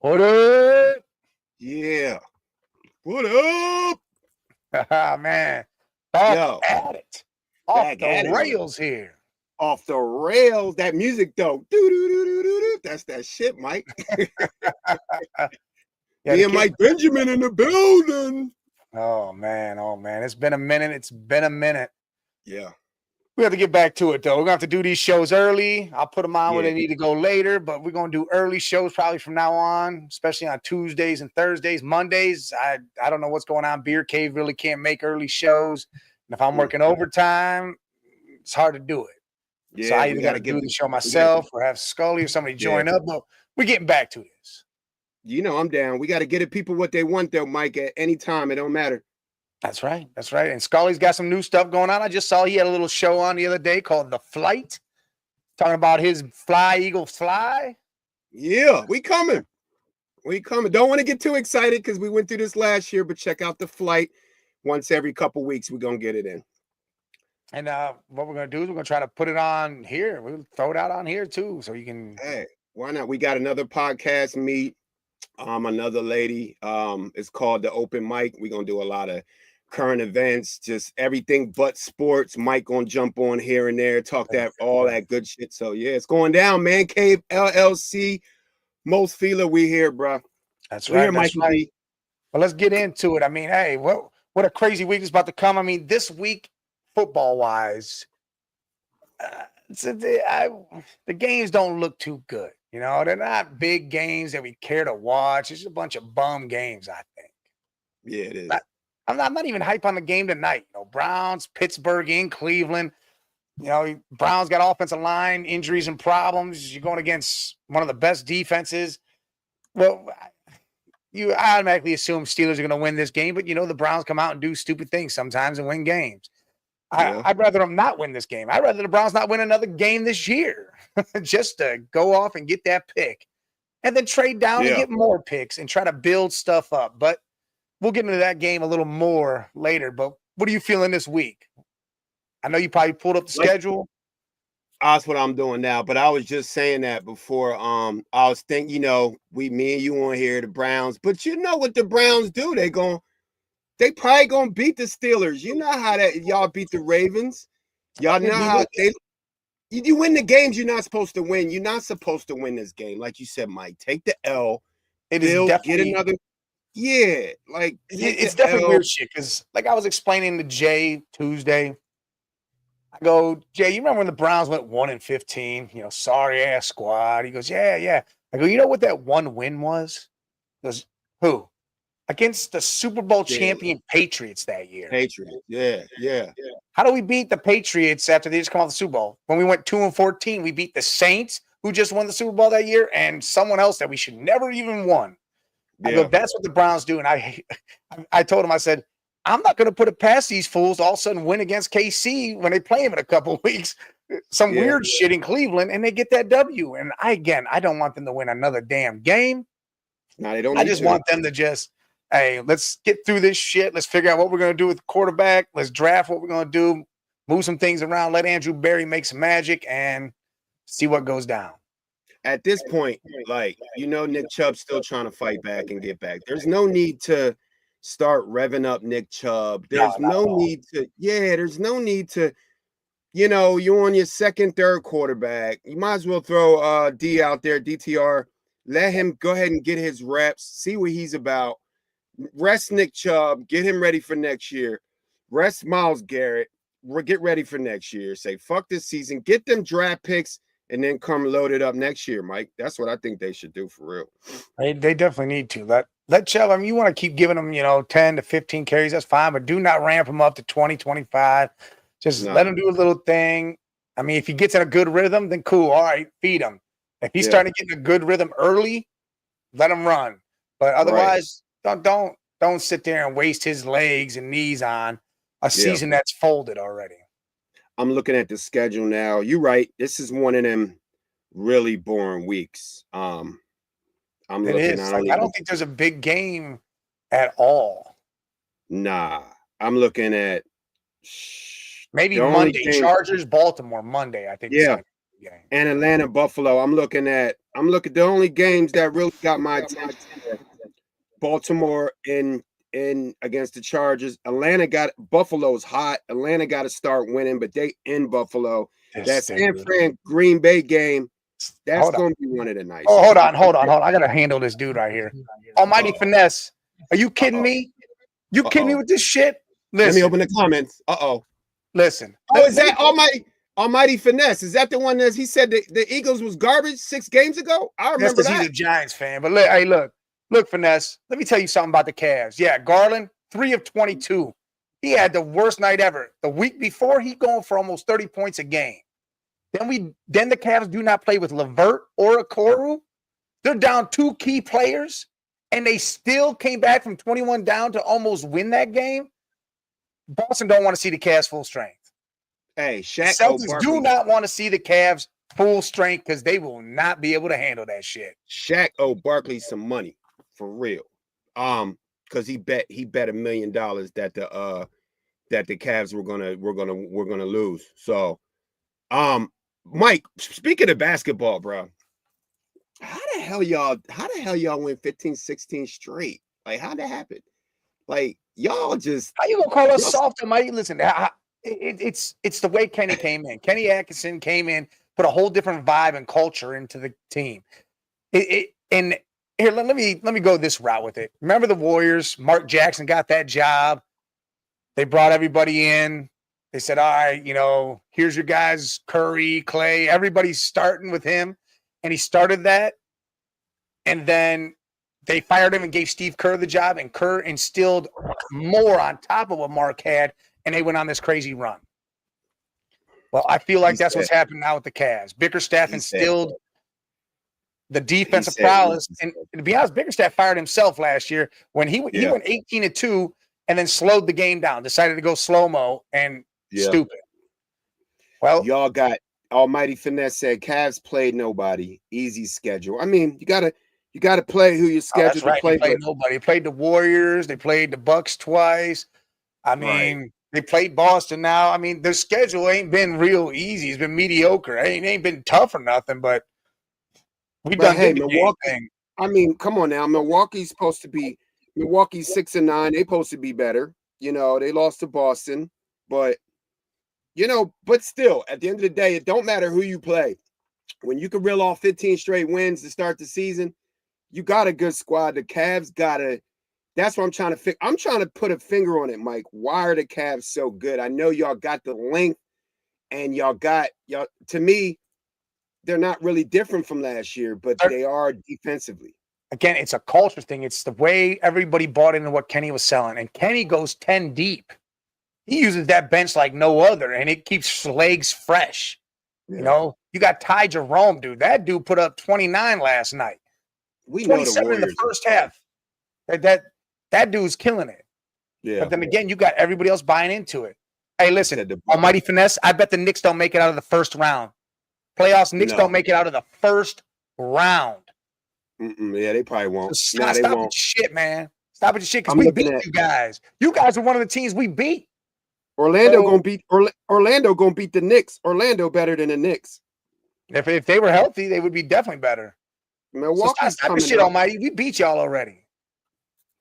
What up? Yeah. What up? Man, back Yo, at it. Off back the at it, man. rails here. Off the rails. That music, though. Doo-doo-doo-doo-doo-doo. That's that shit, Mike. Yeah, Me the and kid. Mike Benjamin in the building. Oh man. It's been a minute. It's been a minute. Yeah. We have to get back to it though. We're gonna have to do these shows early. I'll put them on where Yeah. they need to go later, but we're gonna do early shows probably from now on, especially on Tuesdays and Thursdays. Mondays, I don't know what's going on. Beer Cave really can't make early shows. And if I'm working overtime, it's hard to do it. Yeah. So I we either gotta got to do the show gotta- myself or have Scully or somebody join up. But we're getting back to this. You know I'm down. We got to get the people what they want, though, Mike, at any time. It don't matter. That's right. That's right. And Scully's got some new stuff going on. I just saw he had a little show on the other day called The Flight, talking about his Fly Eagle Fly. Yeah. We coming. We coming. Don't want to get too excited because we went through this last year, but check out The Flight. Once every couple weeks, we're going to get it in. And what we're going to do is we're going to try to put it on here. We'll throw it out on here too. So you can. Hey, why not? We got another podcast meet. Another lady. It's called The Open Mic. We're going to do a lot of current events, just everything but sports. Mike gonna jump on here and there, talk that all that good shit. So yeah, it's going down. Man Cave LLC, Most Feeler, we here, bro. That's we right. Here, that's Mikey right. B. Well, let's get into it. I mean, hey, what a crazy week is about to come. I mean, this week, football wise, the games don't look too good. You know, they're not big games that we care to watch. It's just a bunch of bum games, I think. Yeah, it is. I'm not even hype on the game tonight. You know, Browns, Pittsburgh in Cleveland. You know, Browns got offensive line injuries and problems. You're going against one of the best defenses. Well, you automatically assume Steelers are going to win this game, but you know the Browns come out and do stupid things sometimes and win games. Yeah. I'd rather them not win this game. I'd rather the Browns not win another game this year just to go off and get that pick and then trade down and get more picks and try to build stuff up. But we'll get into that game a little more later. But what are you feeling this week? I know you probably pulled up the schedule. That's what I'm doing now. But I was just saying that before. I was thinking, you know, me and you on here, the Browns. But you know what the Browns do? They probably gonna beat the Steelers. You know how that y'all beat the Ravens. Y'all know how you win the games you're not supposed to win. You're not supposed to win this game, like you said, Mike. Take the L. It is definitely get another. Yeah, like it's definitely weird shit. Because like I was explaining to Jay Tuesday, I go, Jay, you remember when the Browns went 1-15? You know, sorry ass squad. He goes, yeah. I go, you know what that one win was? He goes, who? Against the Super Bowl champion Patriots that year. Patriots, yeah. How do we beat the Patriots after they just come off the Super Bowl? When we went 2-14, we beat the Saints, who just won the Super Bowl that year, and someone else that we should never even won. I go, that's what the Browns do. And I told him, I said, I'm not going to put it past these fools to all of a sudden win against KC when they play him in a couple of weeks. Some weird shit in Cleveland, and they get that W. And I don't want them to win another damn game. No, they don't. I just want them to just, hey, let's get through this shit. Let's figure out what we're going to do with the quarterback. Let's draft what we're going to do, move some things around, let Andrew Berry make some magic, and see what goes down. At this point, like, you know, Nick Chubb's still trying to fight back and get back. There's no need to start revving up Nick Chubb. There's no need to, you know, you're on your second, third quarterback. You might as well throw D out there, DTR. Let him go ahead and get his reps, see what he's about. Rest Nick Chubb, get him ready for next year. Rest Myles Garrett, get ready for next year. Say, fuck this season, get them draft picks, and then come load it up next year, Mike. That's what I think they should do for real. They definitely need to. Let Chubb, I mean, you want to keep giving them, you know, 10 to 15 carries, that's fine, but do not ramp him up to 20, 25. Just let him do a little thing. I mean, if he gets in a good rhythm, then cool. All right, feed him. If he's starting to get in a good rhythm early, let him run. But otherwise, don't sit there and waste his legs and knees on a season that's folded already. I'm looking at the schedule now. You're right. This is one of them really boring weeks. I'm looking. I don't think there's a big game at all. Nah, I'm looking at maybe Monday. Chargers, Baltimore, Monday. I think. Yeah, and Atlanta, Buffalo. I'm looking at I'm looking. The only games that really got my attention were Baltimore in against the Chargers. Buffalo's hot. Atlanta got to start winning, but they in Buffalo. That San Fran Green Bay game, that's going to be one of the nice. Oh, hold on. I got to handle this dude right here. Almighty Finesse. Are you kidding me? You kidding me with this shit? Listen. Let me open the comments. Listen. Oh, is that Almighty Finesse? Is that the one that he said the Eagles was garbage 6 games ago? I remember that. He's a Giants fan. But look, Finesse. Let me tell you something about the Cavs. Yeah, Garland, 3 of 22. He had the worst night ever. The week before, he going for almost 30 points a game. Then the Cavs do not play with LeVert or Okoro. They're down 2 key players, and they still came back from 21 down to almost win that game. Boston don't want to see the Cavs full strength. Hey, Shaq. Celtics do not want to see the Cavs full strength because they will not be able to handle that shit. Shaq owed Barkley some money for real. Because he bet $1 million that the Cavs were gonna lose. So, Mike, speaking of basketball, bro, how the hell y'all win 15, 16 straight? Like, how'd that happen? Like, y'all just how you gonna call us soft, Mike? Listen, it's the way Kenny came in. Kenny Atkinson came in, put a whole different vibe and culture into the team. And here, let me go this route with it. Remember the Warriors? Mark Jackson got that job. They brought everybody in. They said, all right, here's your guys, Curry, Clay, everybody's starting with him. And he started that. And then they fired him and gave Steve Kerr the job. And Kerr instilled more on top of what Mark had. And they went on this crazy run. Well, I feel like that's what's happened now with the Cavs. Bickerstaff instilled the defensive prowess. And to be honest, Bickerstaff fired himself last year when he went 18-2 and then slowed the game down, decided to go slow-mo and stupid. Well, y'all got Almighty Finesse said Cavs played nobody. Easy schedule. I mean, you gotta play who you're scheduled to play. They played nobody. They played the Warriors. They played the Bucks twice. I mean, they played Boston now. I mean, their schedule ain't been real easy. It's been mediocre. It ain't been tough or nothing, but we done Milwaukee. I mean, come on now. Milwaukee's 6-9. They're supposed to be better. They lost to Boston, but but still, at the end of the day, it don't matter who you play. When you can reel off 15 straight wins to start the season, you got a good squad. The Cavs that's what I'm trying to I'm trying to put a finger on it, Mike. Why are the Cavs so good? I know y'all got the length and y'all to me, they're not really different from last year, but they are defensively. Again, it's a culture thing. It's the way everybody bought into what Kenny was selling. And Kenny goes 10 deep. He uses that bench like no other, and it keeps legs fresh. Yeah. You got Ty Jerome, dude. That dude put up 29 last night. We know the Warriors in the first half. That dude's killing it. Yeah. But then again, you got everybody else buying into it. Hey, listen, Almighty Finesse, I bet the Knicks don't make it out of the first round. Playoffs, Knicks don't make it out of the first round. Yeah, they probably won't. Stop with your shit, man. Stop with your shit because we beat you guys. You guys are one of the teams we beat. Orlando gonna beat the Knicks. Orlando better than the Knicks. If they were healthy, they would be definitely better. Milwaukee's stop shit, Almighty. We beat y'all already.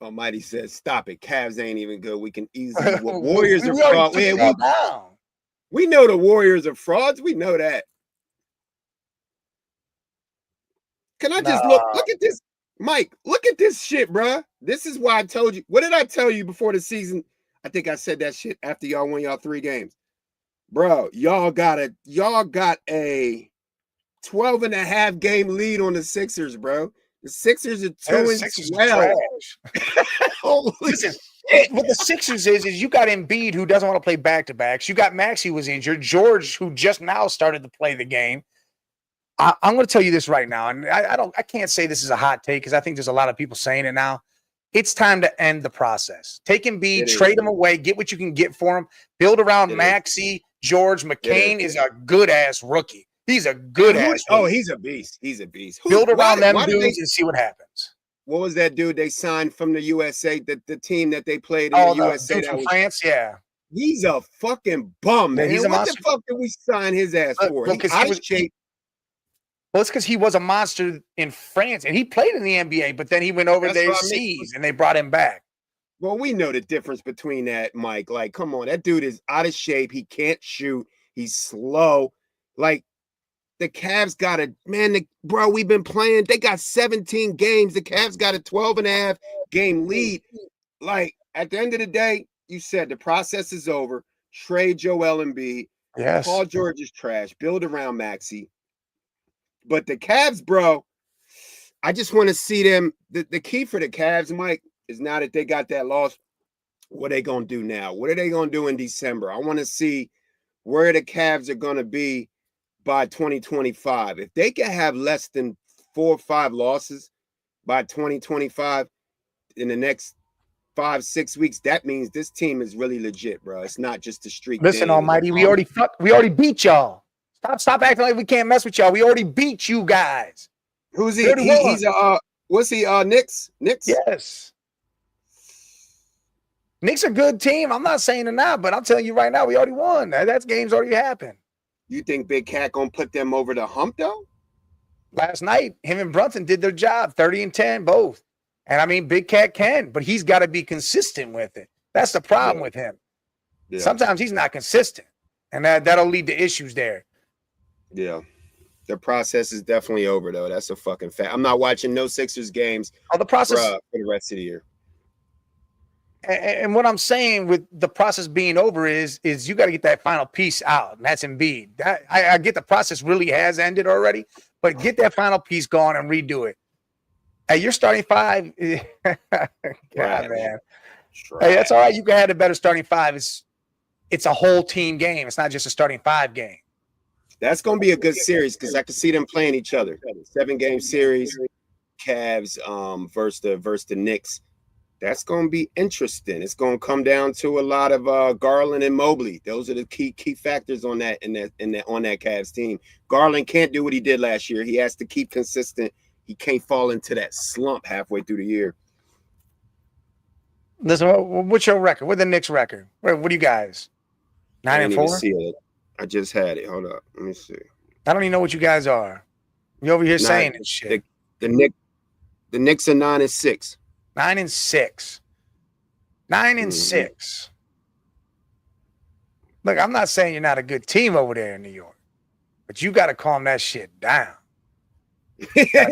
Almighty says, "Stop it. Cavs ain't even good. We can easily. Warriors are frauds. We know the Warriors are frauds. We know that. Can I just look at this, Mike? Look at this shit, bro. This is why I told you. What did I tell you before the season? I think I said that shit after y'all won y'all 3 games. Bro, y'all got a 12.5 game lead on the Sixers, bro. The Sixers are 2-12. Listen, what the Sixers is you got Embiid, who doesn't want to play back-to-backs. You got Maxey, who was injured. George, who just now started to play the game. I'm going to tell you this right now, and I can't say this is a hot take because I think there's a lot of people saying it now. It's time to end the process. Take Embiid, trade him away, get what you can get for him, build around Maxey. George McCain is a good-ass rookie. He's a good-ass rookie. Oh, he's a beast. He's a beast. Build around them dudes and see what happens. What was that dude they signed from the USA, the team that they played in the USA? Dude from France, yeah. He's a fucking bum, man. What the fuck did we sign his ass for? Well, it's because he was a monster in France and he played in the NBA, but then he went over there overseas and they brought him back. Well, we know the difference between that, Mike. Like, come on, that dude is out of shape. He can't shoot. He's slow. Like, the Cavs got bro, we've been playing. They got 17 games. The Cavs got a 12.5 game lead. Like, at the end of the day, you said the process is over. Trade Joel Embiid. Yes. Paul George is trash. Build around Maxey. But the Cavs, bro, I just want to see them. The key for the Cavs, Mike, is now that they got that loss, what are they going to do now? What are they going to do in December? I want to see where the Cavs are going to be by 2025. If they can have less than 4 or 5 losses by 2025 in the next 5-6 weeks, that means this team is really legit, bro. It's not just a streak. Listen, Almighty, we already beat y'all. Stop acting like we can't mess with y'all. We already beat you guys. Who's he? He's what's he? Knicks? Yes. Knicks a good team. I'm not saying it now, but I'm telling you right now, we already won. That game's already happened. You think Big Cat gonna put them over the hump though? Last night, him and Brunson did their job, 30 and 10 both. And I mean, Big Cat can, but he's got to be consistent with it. That's the problem with him. Yeah. Sometimes he's not consistent, and that'll lead to issues there. Yeah. The process is definitely over, though. That's a fucking fact. I'm not watching no Sixers games the process for the rest of the year. And what I'm saying with the process being over is you got to get that final piece out, and that's Embiid. I get the process really has ended already, but get that final piece gone and redo it. Hey, you're starting 5. God, man. Hey, that's all right. You can have a better starting 5. It's a whole team game. It's not just a starting 5 game. That's going to be a good series because I can see them playing each other. 7-game series, Cavs versus the Knicks. That's going to be interesting. It's going to come down to a lot of Garland and Mobley. Those are the key factors on that on that Cavs team. Garland can't do what he did last year. He has to keep consistent. He can't fall into that slump halfway through the year. Listen, what's your record? What's the Knicks record? What do you guys? 9 and 4? See it. I just had it. Hold up. Let me see. I don't even know what you guys are. You over here saying this shit. The Knicks are 9 and 6. 9 and 6. 9 and 6. Look, I'm not saying you're not a good team over there in New York, but you got to calm that shit down.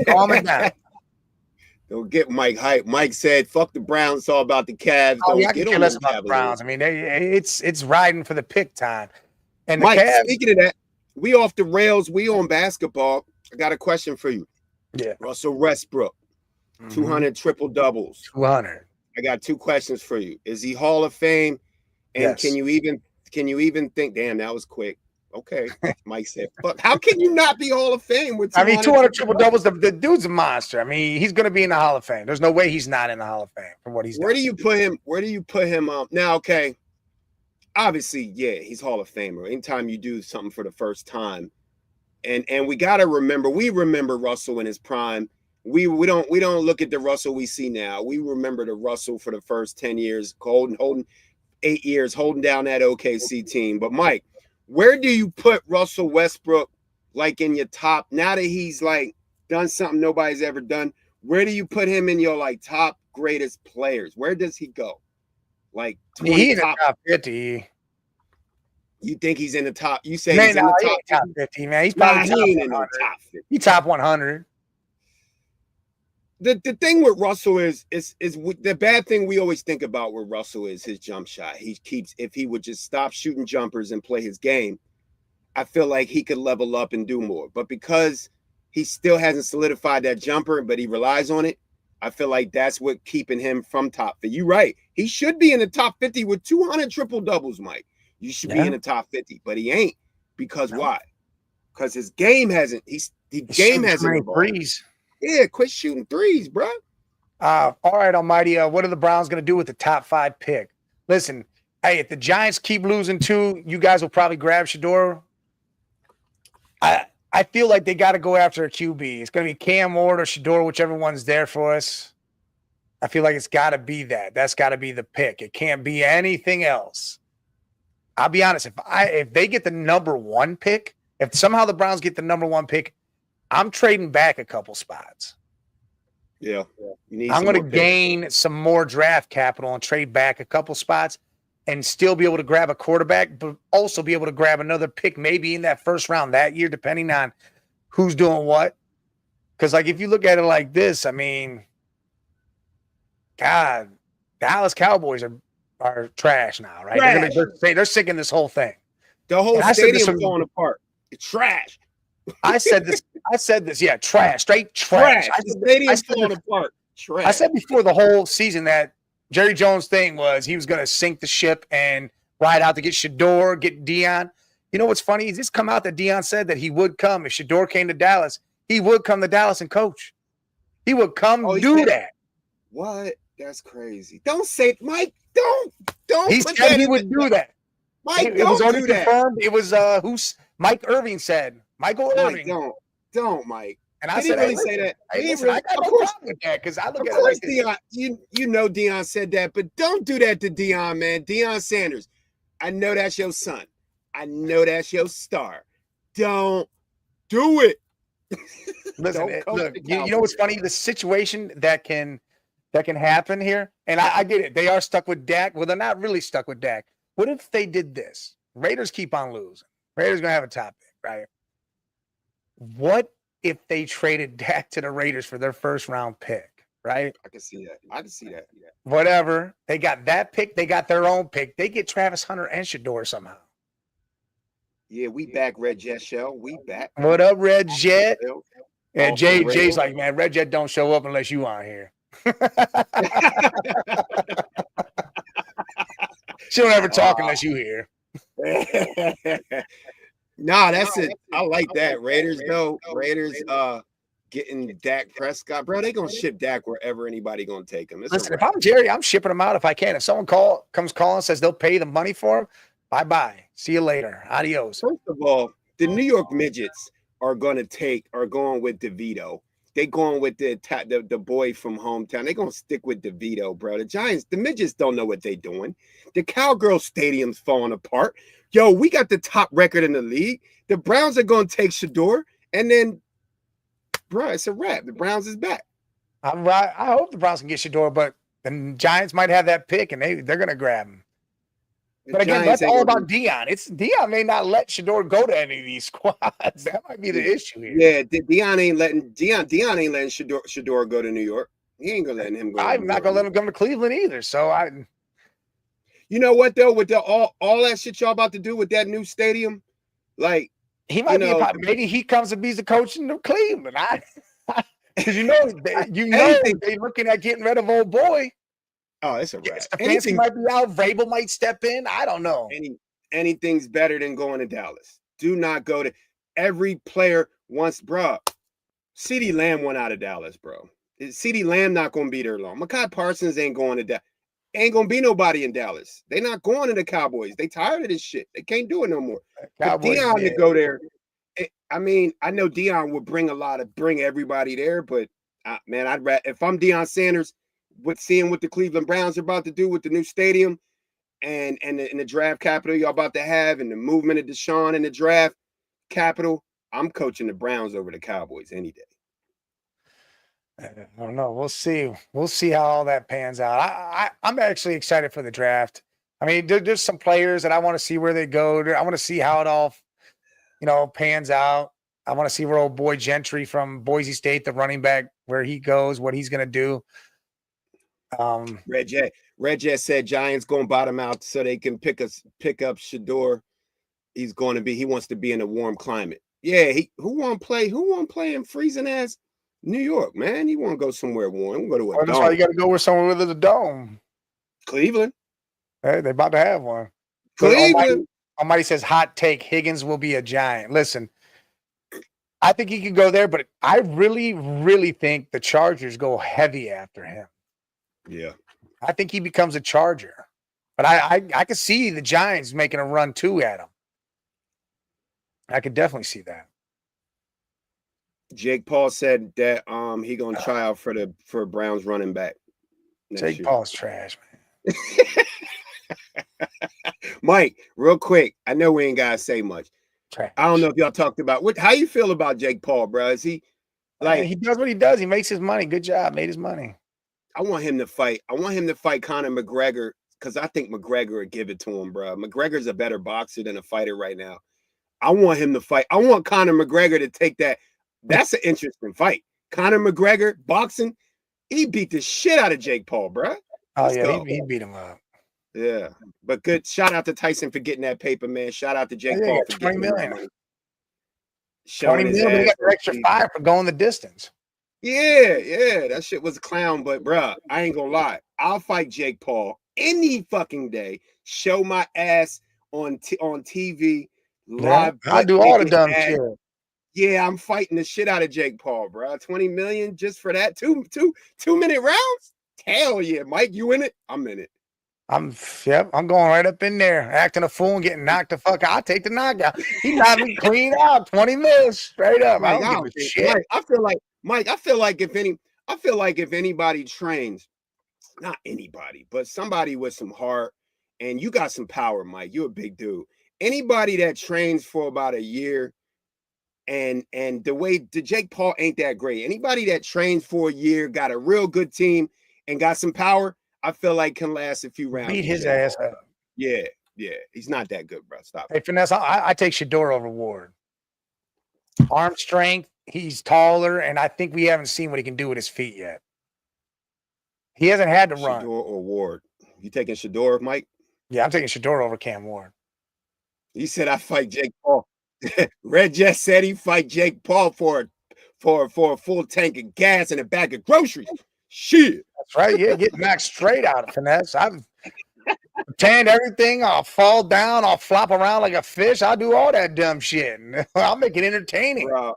Calm it down. Don't get Mike hype. Mike said, "Fuck the Browns. It's all about the Cavs." Don't get on us about the Browns. I mean, it's riding for the pick time. And Mike, Cavs, speaking of that, we off the rails. We on basketball. I got a question for you. Yeah, Russell Westbrook, 200 triple doubles. 200. I got 2 questions for you. Is he Hall of Fame? And yes. Can you even think? Damn, that was quick. Okay, Mike said, "Fuck, how can you not be Hall of Fame with?" 200 triple doubles. The dude's a monster. I mean, he's going to be in the Hall of Fame. There's no way he's not in the Hall of Fame from what he's done. Where do you put him? Where do you put him? Now, okay, obviously, yeah, he's Hall of Famer. Anytime you do something for the first time, and we got to remember, we remember Russell in his prime. We don't look at the Russell we see now. We remember the Russell for the first 10 years, holding 8 years, holding down that OKC team. But Mike, where do you put Russell Westbrook, like in your top? Now that he's like done something nobody's ever done, where do you put him in your like top greatest players? Where does he go? Like he's in the top 50. You think he's in the top? You say he's in the top 50, man. He's probably in the top 50. He's top 100. The thing with Russell is the bad thing we always think about with Russell is his jump shot. If he would just stop shooting jumpers and play his game, I feel like he could level up and do more. But because he still hasn't solidified that jumper, but he relies on it, I feel like that's what keeping him from top 50. You're right. He should be in the top 50 with 200 triple doubles, Mike. You should be in the top 50, but he ain't. Because why? Because his game hasn't. The game hasn't evolved. Yeah, quit shooting threes, bro. All right, Almighty. What are the Browns going to do with the top 5 pick? Listen, hey, if the Giants keep losing too, you guys will probably grab Shedeur. I feel like they got to go after a QB. It's going to be Cam Ward or Shedeur, whichever one's there for us. I feel like it's got to be that. That's got to be the pick. It can't be anything else. I'll be honest. If they get the number 1 pick, if somehow the Browns get the number 1 pick, I'm trading back a couple spots. Yeah. I'm going to gain some more draft capital and trade back a couple spots and still be able to grab a quarterback, but also be able to grab another pick maybe in that first round that year, depending on who's doing what. Because, like, if you look at it like this, I mean, God, Dallas Cowboys are trash now, right? Trash. They're sinking this whole thing. The whole stadium falling apart. It's trash. I said this. Yeah, trash. Straight trash. The stadium's falling apart. Trash. I said before the whole season that Jerry Jones' thing was he was going to sink the ship and ride out to get Shedeur, get Deion. You know what's funny? Is this come out that Deion said that he would come if Shedeur came to Dallas. He would come to Dallas and coach. He would come do that. What? That's crazy. Don't say, Mike. Don't. He said he would do that. Mike, it was already confirmed. It was who's Mike Irving said. Michael Irving. Don't, Mike. And I said, really say that. I got no problem with that because I look at it like Deion, you know Deion said that, but don't do that to Deion, man. Deion Sanders. I know that's your son. I know that's your star. Don't do it. Listen, look, you know what's funny? The situation that can happen here, and I get it. They are stuck with Dak. Well, they're not really stuck with Dak. What if they did this? Raiders keep on losing. Raiders gonna have a top pick, right? What if they traded Dak to the Raiders for their first round pick, right? I can see that. Whatever. They got that pick. They got their own pick. They get Travis Hunter and Shedeur somehow. Yeah, we back, Red Jet Show. We back. What up, Red Jet? And Jay's like, man, Red Jet don't show up unless you aren't here. She don't ever talk unless you here. Nah, that's it. I like that. Raiders, getting Dak Prescott, bro. They gonna ship Dak wherever anybody gonna take him. Listen, if I'm Jerry, I'm shipping him out if I can. If someone comes calling and says they'll pay the money for him, bye. See you later. Adios. First of all, the New York midgets are going with DeVito. They going with the boy from hometown. They gonna stick with DeVito, bro. The Giants, the midgets don't know what they doing. The Cowgirl Stadium's falling apart. Yo, we got the top record in the league. The Browns are gonna take Shedeur, and then, bro, it's a wrap. The Browns is back. I hope the Browns can get Shedeur, but the Giants might have that pick, and they're gonna grab him. But again, that's all about Deion. Deion may not let Shedeur go to any of these squads. That might be the issue here. Yeah, Deion ain't letting Shedeur go to New York. He ain't gonna let him go. I'm not gonna let him come to Cleveland either. So you know what though, with all that shit y'all about to do with that new stadium, like he might be. Maybe he comes and be the coach in Cleveland. Because they're looking at getting rid of old boy. Oh, it's a wrap. Stefanski might be out. Vrabel might step in. I don't know. Anything's better than going to Dallas. Do not go to. Every player wants, bro. CeeDee Lamb went out of Dallas, bro. CeeDee Lamb not going to be there long. Mekhi Parsons ain't going to Dallas. Ain't going to be nobody in Dallas. They not going to the Cowboys. They tired of this shit. They can't do it no more. Deion to go there. I mean, I know Deion would bring everybody there, but man, if I'm Deion Sanders, with seeing what the Cleveland Browns are about to do with the new stadium and the draft capital y'all about to have and the movement of Deshaun in the draft capital, I'm coaching the Browns over the Cowboys any day. I don't know. We'll see. We'll see how all that pans out. I'm actually excited for the draft. I mean, there's some players that I want to see where they go. I want to see how it all, pans out. I want to see where old boy Gentry from Boise State, the running back, where he goes, what he's going to do. Red Jet said Giants going bottom out so they can pick up Shedeur. He wants to be in a warm climate. Yeah, who want to play in freezing ass New York, man? He want to go somewhere warm. Go to a dome. That's why you got to go with somewhere where there's a dome. Cleveland. Hey, they're about to have one. Cleveland. Almighty says hot take. Higgins will be a Giant. Listen, I think he could go there, but I really, really think the Chargers go heavy after him. Yeah, I think he becomes a Charger, but I could see the Giants making a run too at him. I could definitely see that. Jake Paul said that he gonna try out for Browns running back. Jake Paul's trash, man. Mike, real quick, I know we ain't gotta say much. Trash. I don't know if y'all talked about how you feel about Jake Paul, bro. Is he like he does what he does? He makes his money. Good job. Made his money. I want him to fight. I want him to fight Conor McGregor because I think McGregor would give it to him, bro. McGregor's a better boxer than a fighter right now. I want him to fight. I want Conor McGregor to take that. That's an interesting fight. Conor McGregor boxing. He beat the shit out of Jake Paul, bro. Oh yeah, he beat him up. Yeah, but good. Shout out to Tyson for getting that paper, man. Shout out to Jake Paul for 20 million. Money. 20 million. He got an extra 5 for going the distance. Yeah, that shit was a clown. But bruh, I ain't gonna lie. I'll fight Jake Paul any fucking day. Show my ass on TV live. Yeah, I do all the dumb shit. Yeah, I'm fighting the shit out of Jake Paul, bro. 20 million just for that 2-minute rounds. Hell yeah, Mike, you in it? I'm in it. I'm going right up in there, acting a fool and getting knocked the fuck out. I'll take the knockout. He knocked me clean out, 20 mils straight up. Mike, I don't give a shit. Mike, I feel like if anybody trains, not anybody, but somebody with some heart, and you got some power, Mike. You're a big dude. Anybody that trains for about a year, and the Jake Paul ain't that great. Anybody that trains for a year, got a real good team, and got some power, I feel like can last a few rounds. Beat his ass up. Yeah. He's not that good, bro. Stop. Hey, Finesse, I take Shador over Ward. Arm strength, he's taller, and I think we haven't seen what he can do with his feet yet. He hasn't had to run. Shador or Ward? You taking Shador, Mike? Yeah, I'm taking Shador over Cam Ward. He said I fight Jake Paul. Red just said he fight Jake Paul for a full tank of gas and a bag of groceries. Shit. That's right. Yeah, get knocked straight out of Finesse. I've tanned everything. I'll fall down. I'll flop around like a fish. I'll do all that dumb shit. I'll make it entertaining. Bro,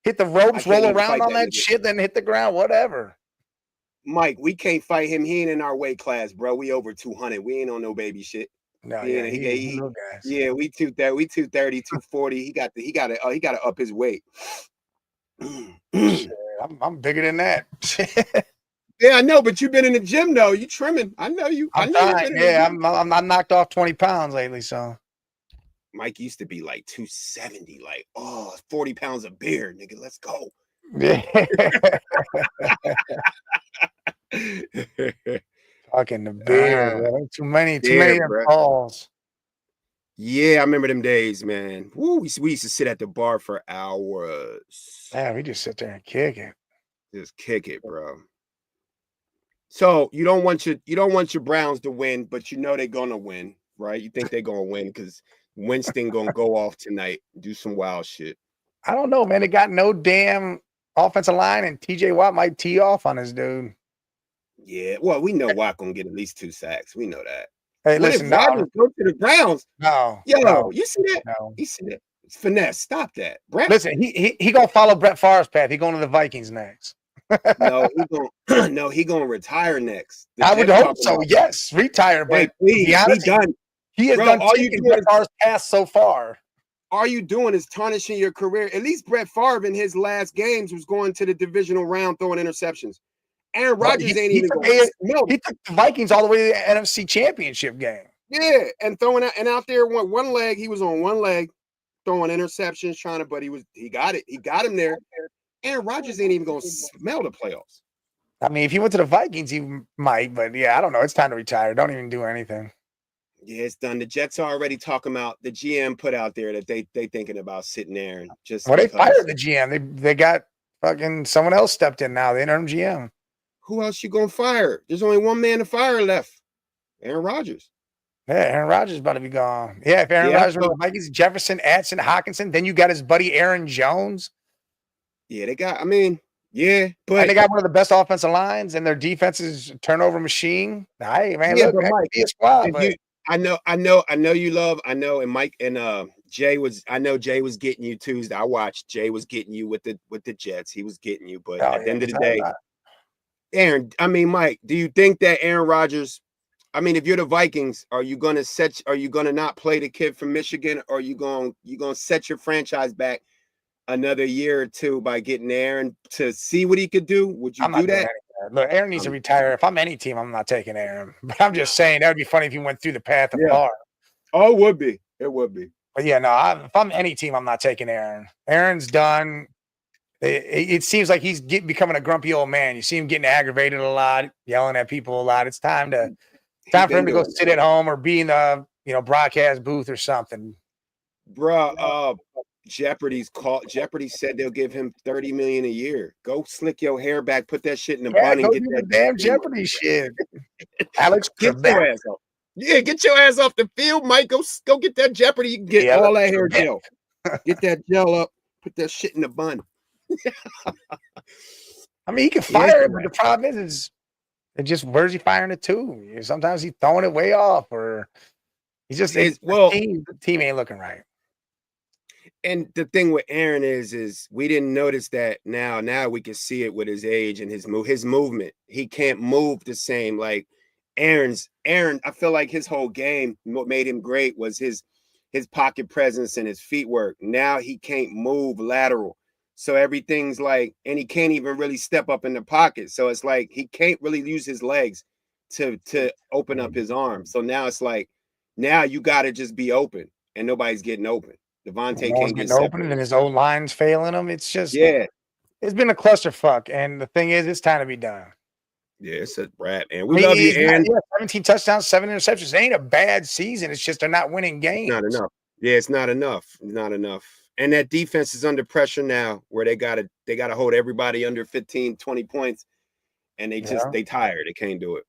hit the ropes, roll around on that shit, then hit the ground, whatever. Mike, we can't fight him. He ain't in our weight class, bro. We over 200. We ain't on no baby shit. No, we 230, 240. He got to up his weight. Shit, I'm bigger than that. Yeah, I know, but you've been in the gym though. You trimming. I know you. I'm knocked off 20 pounds lately, so. Mike used to be like 270, like 40 pounds of beer, nigga. Let's go. Yeah. Fucking the beer, too many balls. Yeah, I remember them days, man. Woo, we used to sit at the bar for hours. Yeah, we just sit there and kick it. Just kick it, bro. So you don't want your Browns to win, but you know they're gonna win, right? You think they're gonna win because Winston gonna go off tonight, do some wild shit. I don't know, man. They got no damn offensive line, and TJ Watt might tee off on his dude. Yeah, well, we know Watt gonna get at least 2 sacks. We know that. Hey, listen, go to the Browns. You see that? No. You see that? It's finesse. Stop that. Listen, he gonna follow Brett Favre's path. He going to the Vikings next. He gonna retire next. I would hope so. Yes, retire, but he done. He has done all you can Brett Favre's path so far. All you doing is tarnishing your career. At least Brett Favre in his last games was going to the divisional round throwing interceptions. Aaron Rodgers ain't even going. No, he took the Vikings all the way to the NFC Championship game. Yeah, and out there one leg. He was on one leg throwing interceptions, but he got it. He got him there. Aaron Rodgers ain't even going to smell the playoffs. I mean, if he went to the Vikings, he might. But yeah, I don't know. It's time to retire. Don't even do anything. Yeah, it's done. The Jets are already talking about the GM put out there that they thinking about sitting there and just. Well, they fired the GM. They got fucking someone else stepped in now. The interim GM. Who else you gonna fire? There's only one man to fire left. Aaron Rodgers. Yeah, Aaron Rodgers is about to be gone. Yeah, if Aaron Rodgers were the Vikings, Jefferson, Addison, Hockenson, then you got his buddy Aaron Jones. Yeah, they got. I mean, yeah, but and they got one of the best offensive lines, and their defense is a turnover machine. Hey, man, look, but Mike, be a squad. But I know you love. I know, and Mike and Jay was. I know Jay was getting you Tuesday. I watched. Jay was getting you with the Jets. He was getting you, but at the end of the day. Aaron, I mean, Mike, do you think that Aaron Rodgers, I mean, if you're the Vikings, are you gonna not play the kid from Michigan, or are you gonna set your franchise back another year or two by getting Aaron to see what he could do? Would you do that? Look, Aaron needs to retire. If I'm any team, I'm not taking Aaron. But I'm just saying that would be funny if he went through the path of Favre. Oh, it would be. It would be. But yeah, no, if I'm any team, I'm not taking Aaron. Aaron's done. It seems like he's becoming a grumpy old man. You see him getting aggravated a lot, yelling at people a lot. It's time for him to go sit at home or be in the broadcast booth or something. Bruh, Jeopardy said they'll give him $30 million a year. Go slick your hair back, put that shit in the bun, and get that damn Jeopardy shit. Alex, get your ass off. Yeah, get your ass off the field, Mike. Go get that Jeopardy. You can get all that hair gel. Get that gel up. Put that shit in the bun. I mean, he can fire it, but the problem is it just where's he firing it to? Sometimes he's throwing it way off, or he's just the team ain't looking right. And the thing with Aaron is we didn't notice that now. Now we can see it with his age and his movement. He can't move the same. Like Aaron, I feel like his whole game, what made him great was his pocket presence and his feet work. Now he can't move lateral. So everything's like, and he can't even really step up in the pocket. So it's like he can't really use his legs to open up his arms. So now it's like, now you got to just be open, and nobody's getting open. Devontae can't get open, and his old line's failing him. It's just it's been a clusterfuck. And the thing is, it's time to be done. Yeah, it's a brat, and we love you, Aaron. 17 touchdowns, 7 interceptions. It ain't a bad season. It's just they're not winning games. Not enough. Yeah, it's not enough. Not enough. And that defense is under pressure now, where they gotta hold everybody under 15, 20 points, and they tired. They can't do it.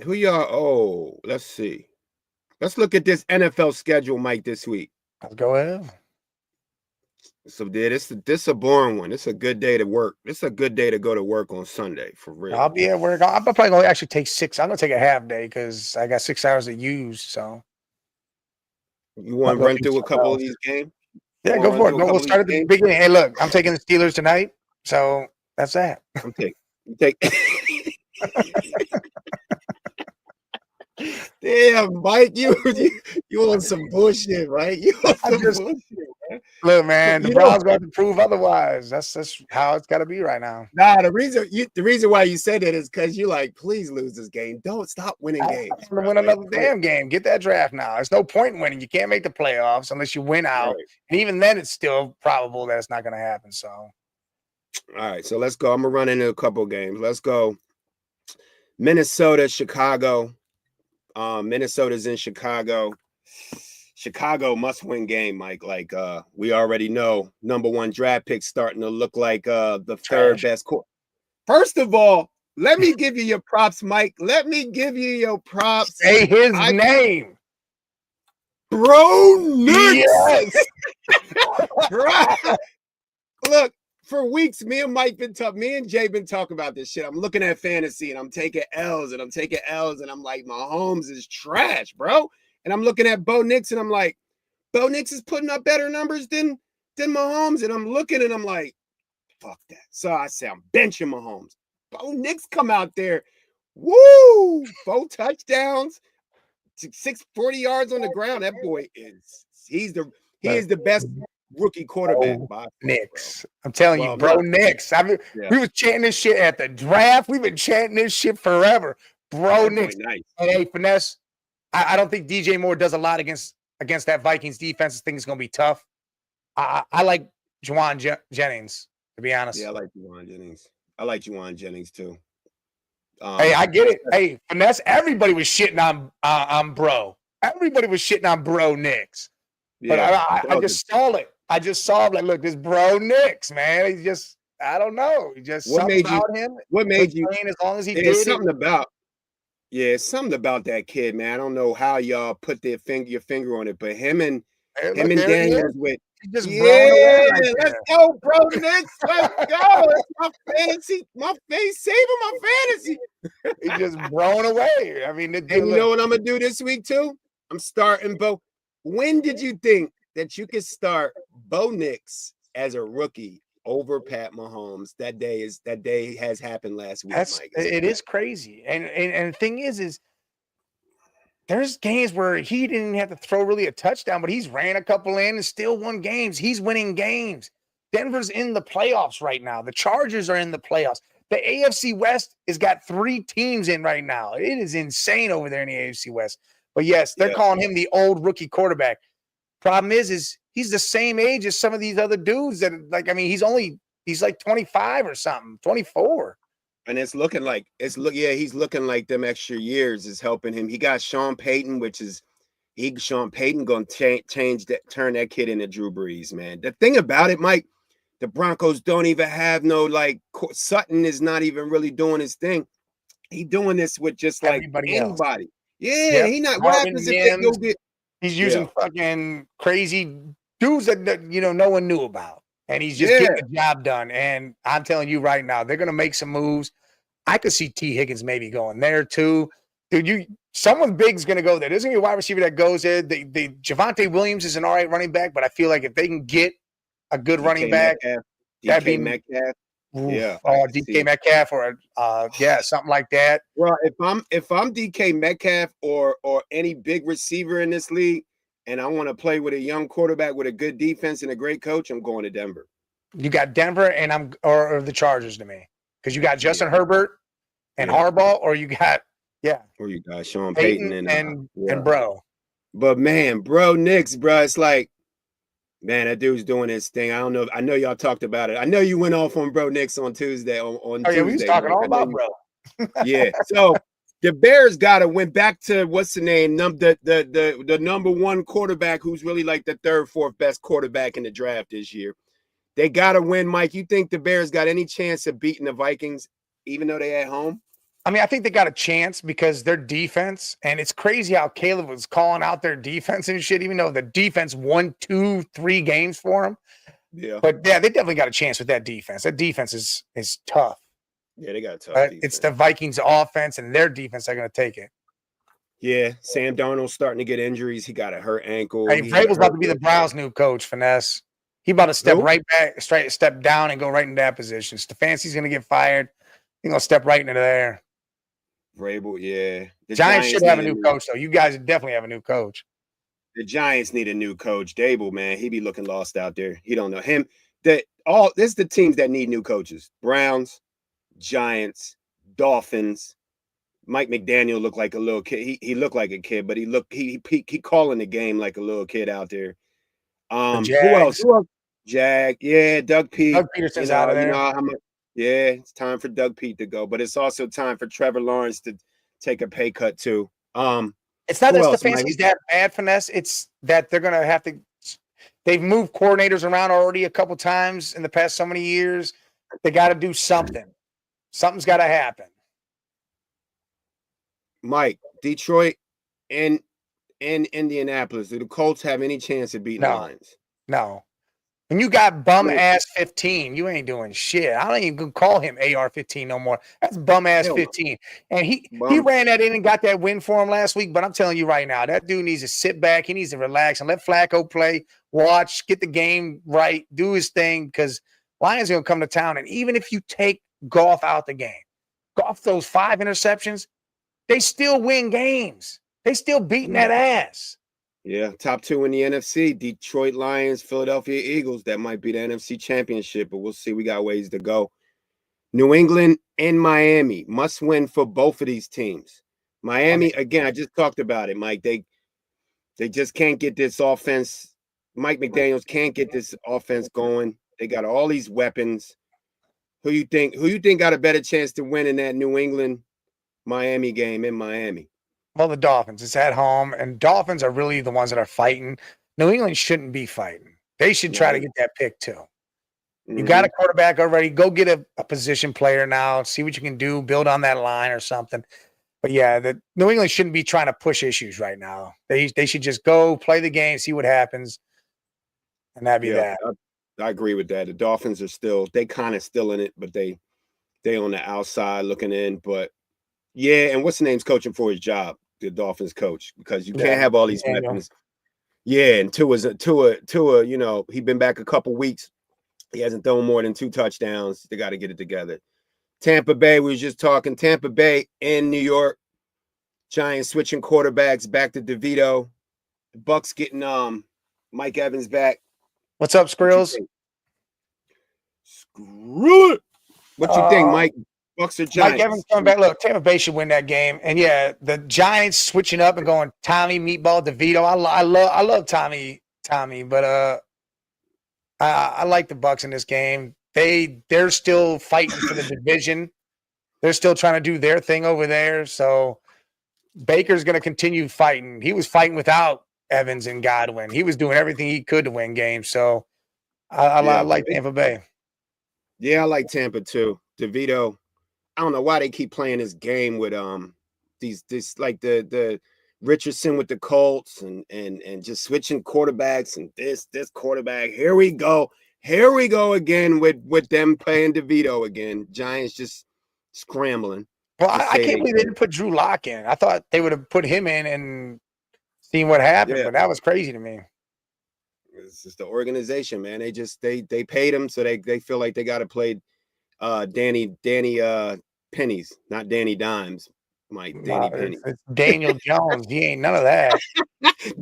Who y'all? Oh, let's see. Let's look at this NFL schedule, Mike, this week. Let's go ahead. So, this is a boring one. It's a good day to work. It's a good day to go to work on Sunday, for real. I'll be at work. I'm probably going to actually take 6. I'm going to take a half day because I got 6 hours to use. So, you want to run through a couple of these games? Yeah, go for it. We'll start at the beginning. Hey, look, I'm taking the Steelers tonight. So, that's that. Damn, Mike, you on some bullshit, right? You on some bullshit, man. Look, man, the Browns got to prove otherwise. That's how it's got to be right now. Nah, the reason why you said that is because you're like, please lose this game. Don't stop winning games. I'm gonna win another damn game. Get that draft now. There's no point in winning. You can't make the playoffs unless you win out, and even then, it's still probable that it's not going to happen. So, all right, so let's go. I'm gonna run into a couple games. Let's go. Minnesota, Chicago. Minnesota's in Chicago. Chicago must-win game, Mike. Like we already know, #1 draft pick starting to look like the third best. First of all, let me give you your props, Mike. Let me give you your props. Say his name. Bro Nix. Yes. Look, for weeks, me and Jay been talking about this shit. I'm looking at fantasy and I'm taking L's and I'm like, Mahomes is trash, bro. And I'm looking at Bo Nix and I'm like, Bo Nix is putting up better numbers than Mahomes. And I'm looking and I'm like, fuck that. So I say I'm benching Mahomes. Bo Nix come out there, woo, 4 touchdowns, 640 yards on the ground. That boy he is the best rookie quarterback. Nix. I'm telling you, bro, Nix. We was chanting this shit at the draft. We've been chanting this shit forever. Bro, Nix. Nice. And hey, Finesse, I don't think DJ Moore does a lot against that Vikings defense. I think it's going to be tough. I like Juwan Jennings, to be honest. Yeah, I like Juwan Jennings. I like Juwan Jennings, too. Hey, I get it. Hey, Finesse, everybody was shitting on Bro. Everybody was shitting on Bro Nix. Yeah, but I just saw it. I just saw him like, look, this Bro Nix, man. He just, I don't know. He just something about him. What made you? As long as he did it's something about that kid, man. I don't know how y'all put your finger on it, but him and Daniels with let's go, Bro Nix. Let's go. It's my fantasy. My face saving my fantasy. He's just blown away. I mean, and you know what I'm gonna do this week too? I'm starting Bo. When did you think that you could start Bo Nix as a rookie over Pat Mahomes? That day has happened last week. Mike. It is crazy. And the thing is there's games where he didn't have to throw really a touchdown, but he's ran a couple in and still won games. He's winning games. Denver's in the playoffs right now. The Chargers are in the playoffs. The AFC West has got 3 teams in right now. It is insane over there in the AFC West. But yes, they're calling him the old rookie quarterback. Problem is he's the same age as some of these other dudes that, like, I mean, he's like 25 or something, 24. And it's looking like he's looking like them extra years is helping him. He got Sean Payton, Sean Payton gonna turn that kid into Drew Brees, man. The thing about it, Mike, the Broncos don't even have Sutton is not even really doing his thing. He doing this with just like Everybody anybody. Else. Yeah, yep. he not. Marvin What happens if they go get? He's using fucking crazy dudes that no one knew about, and he's just getting the job done. And I'm telling you right now, they're gonna make some moves. I could see T. Higgins maybe going there too. Dude, someone big's gonna go there. There's gonna be a wide receiver that goes there. Javonte Williams is an all right running back, but I feel like if they can get a good running back, DK Metcalf. DK Metcalf or something like that. Well, if I'm DK Metcalf or any big receiver in this league, and I want to play with a young quarterback with a good defense and a great coach, I'm going to Denver. You got Denver and or the Chargers to me, because you got Justin Herbert and Harbaugh, or you got or you got Sean Payton and bro. But man, bro, Knicks, bro, it's like, man, that dude's doing his thing. I don't know. I know y'all talked about it. I know you went off on bro Knicks on Tuesday. On Tuesday, we was talking all about bro. Yeah. So the Bears went back to what's the name? The number one quarterback, who's really like the third, fourth best quarterback in the draft this year. They gotta win, Mike. You think the Bears got any chance of beating the Vikings, even though they at home? I mean, I think they got a chance because their defense, and it's crazy how Caleb was calling out their defense and shit, even though the defense won 2-3 games for them. Yeah. But yeah, they definitely got a chance with that defense. That defense is tough. Yeah, they got a tough defense. It's the Vikings offense and their defense that are going to take it. Yeah, Sam Darnold's starting to get injuries. He got a hurt ankle. Hey, Vrabel's about to be the Browns' new coach, Finesse. He about to step down and go right into that position. Stefanski's going to get fired. He's going to step right into there. Vrabel, yeah. The Giants should have a new coach, though. You guys definitely have a new coach. The Giants need a new coach. Dable, man, he be looking lost out there. He don't know him. This is the teams that need new coaches. Browns, Giants, Dolphins. Mike McDaniel looked like a little kid. He looked like a kid, but he calling the game like a little kid out there. Who else? Jag. Yeah, Doug Pete. Doug Peterson's out of there. It's time for Doug Pete to go, but it's also time for Trevor Lawrence to take a pay cut too. It's not that Stefanski's that bad, Finesse. It's that they're gonna have to. They've moved coordinators around already a couple times in the past so many years. They got to do something. Something's got to happen. Mike, Detroit and Indianapolis, do the Colts have any chance of beating the Lions? No. When you got bum ass 15, you ain't doing shit. I don't even call him AR-15 no more. That's bum ass 15. And he ran that in and got that win for him last week. But I'm telling you right now, that dude needs to sit back. He needs to relax and let Flacco play, watch, get the game right, do his thing, because Lions are going to come to town. And even if you take Goff out the game, Goff those 5 interceptions, they still win games. They still beating that ass. Yeah, top 2 in the NFC, Detroit Lions, Philadelphia Eagles. That might be the NFC Championship, but we'll see. We got ways to go. New England and Miami must win for both of these teams. Miami, again, I just talked about it, Mike. They just can't get this offense. Mike McDaniels can't get this offense going. They got all these weapons. Who you think got a better chance to win in that New England Miami game in Miami? Well, the Dolphins. It's at home, and Dolphins are really the ones that are fighting. New England shouldn't be fighting. They should try to get that pick too. You got a quarterback already. Go get a position player now. See what you can do. Build on that line or something. But yeah, the New England shouldn't be trying to push issues right now. They should just go play the game, see what happens, and that'd be that. I agree with that. The Dolphins are they kind of still in it, but they on the outside looking in. But yeah, and what's the name's coaching for his job? The Dolphins coach, because you can't have all these weapons. Yeah, and Tua, you know, he's been back a couple weeks. He hasn't thrown more than 2 touchdowns. They got to get it together. Tampa Bay, we was just talking. Tampa Bay in New York. Giants switching quarterbacks back to DeVito. The Bucks getting Mike Evans back. What's up, Skrills? Screw it. What you think, Mike? Bucks or Giants? Mike Evans coming back. Look, Tampa Bay should win that game. And yeah, the Giants switching up and going Tommy Meatball DeVito. I love Tommy, but I like the Bucks in this game. They're still fighting for the division. They're still trying to do their thing over there. So Baker's going to continue fighting. He was fighting without Evans and Godwin. He was doing everything he could to win games. So I like Tampa Bay. Yeah, I like Tampa too. DeVito. I don't know why they keep playing this game with these like the Richardson with the Colts and just switching quarterbacks and this quarterback. Here we go again with them playing DeVito again. Giants just scrambling. Well, I can't believe they didn't put Drew Lock in. I thought they would have put him in and seen what happened, but that was crazy to me. It's just the organization, man. They paid him, so they feel like they got to play Danny pennies, not Danny dimes. Mike, Danny Penny. It's Daniel Jones. He ain't none of that.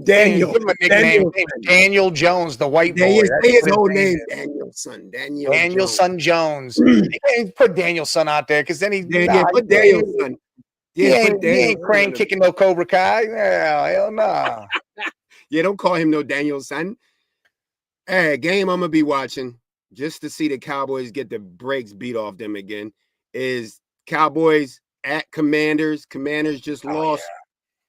Daniel. Give him a nickname. Daniel Jones, the white boy. Say his whole name. Daniel Son Jones. You can't put Daniel Son out there because then put Daniel Son. He ain't crane kicking no Cobra Kai. Hell no. Yeah, don't call him no Daniel Son. Hey, game I'm gonna be watching just to see the Cowboys get the brakes beat off them again is Cowboys at Commanders. Commanders just lost. Yeah.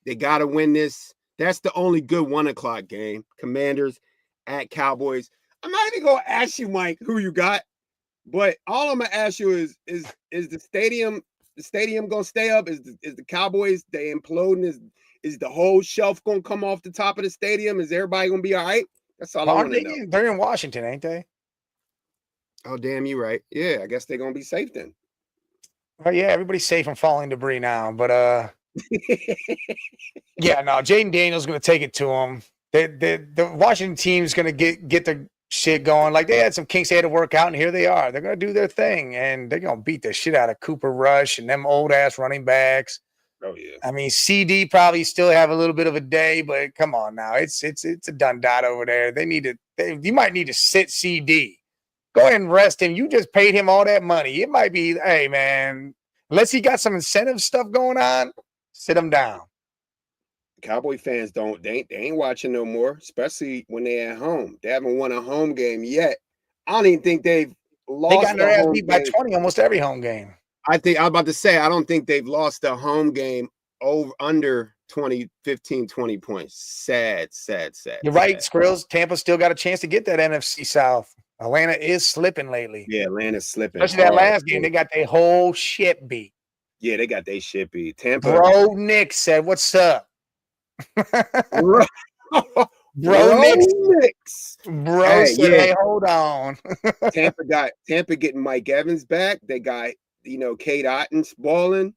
They got to win this. That's the only good 1:00 game. Commanders at Cowboys. I'm not even going to ask you, Mike, who you got, but all I'm going to ask you is the stadium going to stay up? Is the Cowboys, they imploding? Is the whole shelf going to come off the top of the stadium? Is everybody going to be all right? That's all I want to know. They're in Washington, ain't they? Oh, damn, you right. Yeah, I guess they're going to be safe then. Well, yeah, everybody's safe from falling debris now, but yeah, no, Jaden Daniels going to take it to him. The Washington team's going to get the shit going. Like, they had some kinks they had to work out, and here they are. They're going to do their thing, and they're going to beat the shit out of Cooper Rush and them old-ass running backs. Oh, yeah. I mean, CD probably still have a little bit of a day, but come on now. It's a done dot over there. You might need to sit CD. Go ahead and rest him. You just paid him all that money. It might be, hey, man, unless he got some incentive stuff going on, sit him down. Cowboy fans they ain't watching no more, especially when they're at home. They haven't won a home game yet. I don't even think they've lost. They got their ass beat by 20 almost every home game. I was about to say, I don't think they've lost a home game under 15, 20 points. Sad. You're right, Skrills. Tampa still got a chance to get that NFC South. Atlanta is slipping lately. Yeah, Atlanta's slipping. Especially that last game, they got their whole shit beat. Yeah, they got their shit beat. Tampa. Bro Nick said, "What's up?" Bro Nick. Bro said, "Hey, hold on." Tampa getting Mike Evans back. They got Cade Otton's balling.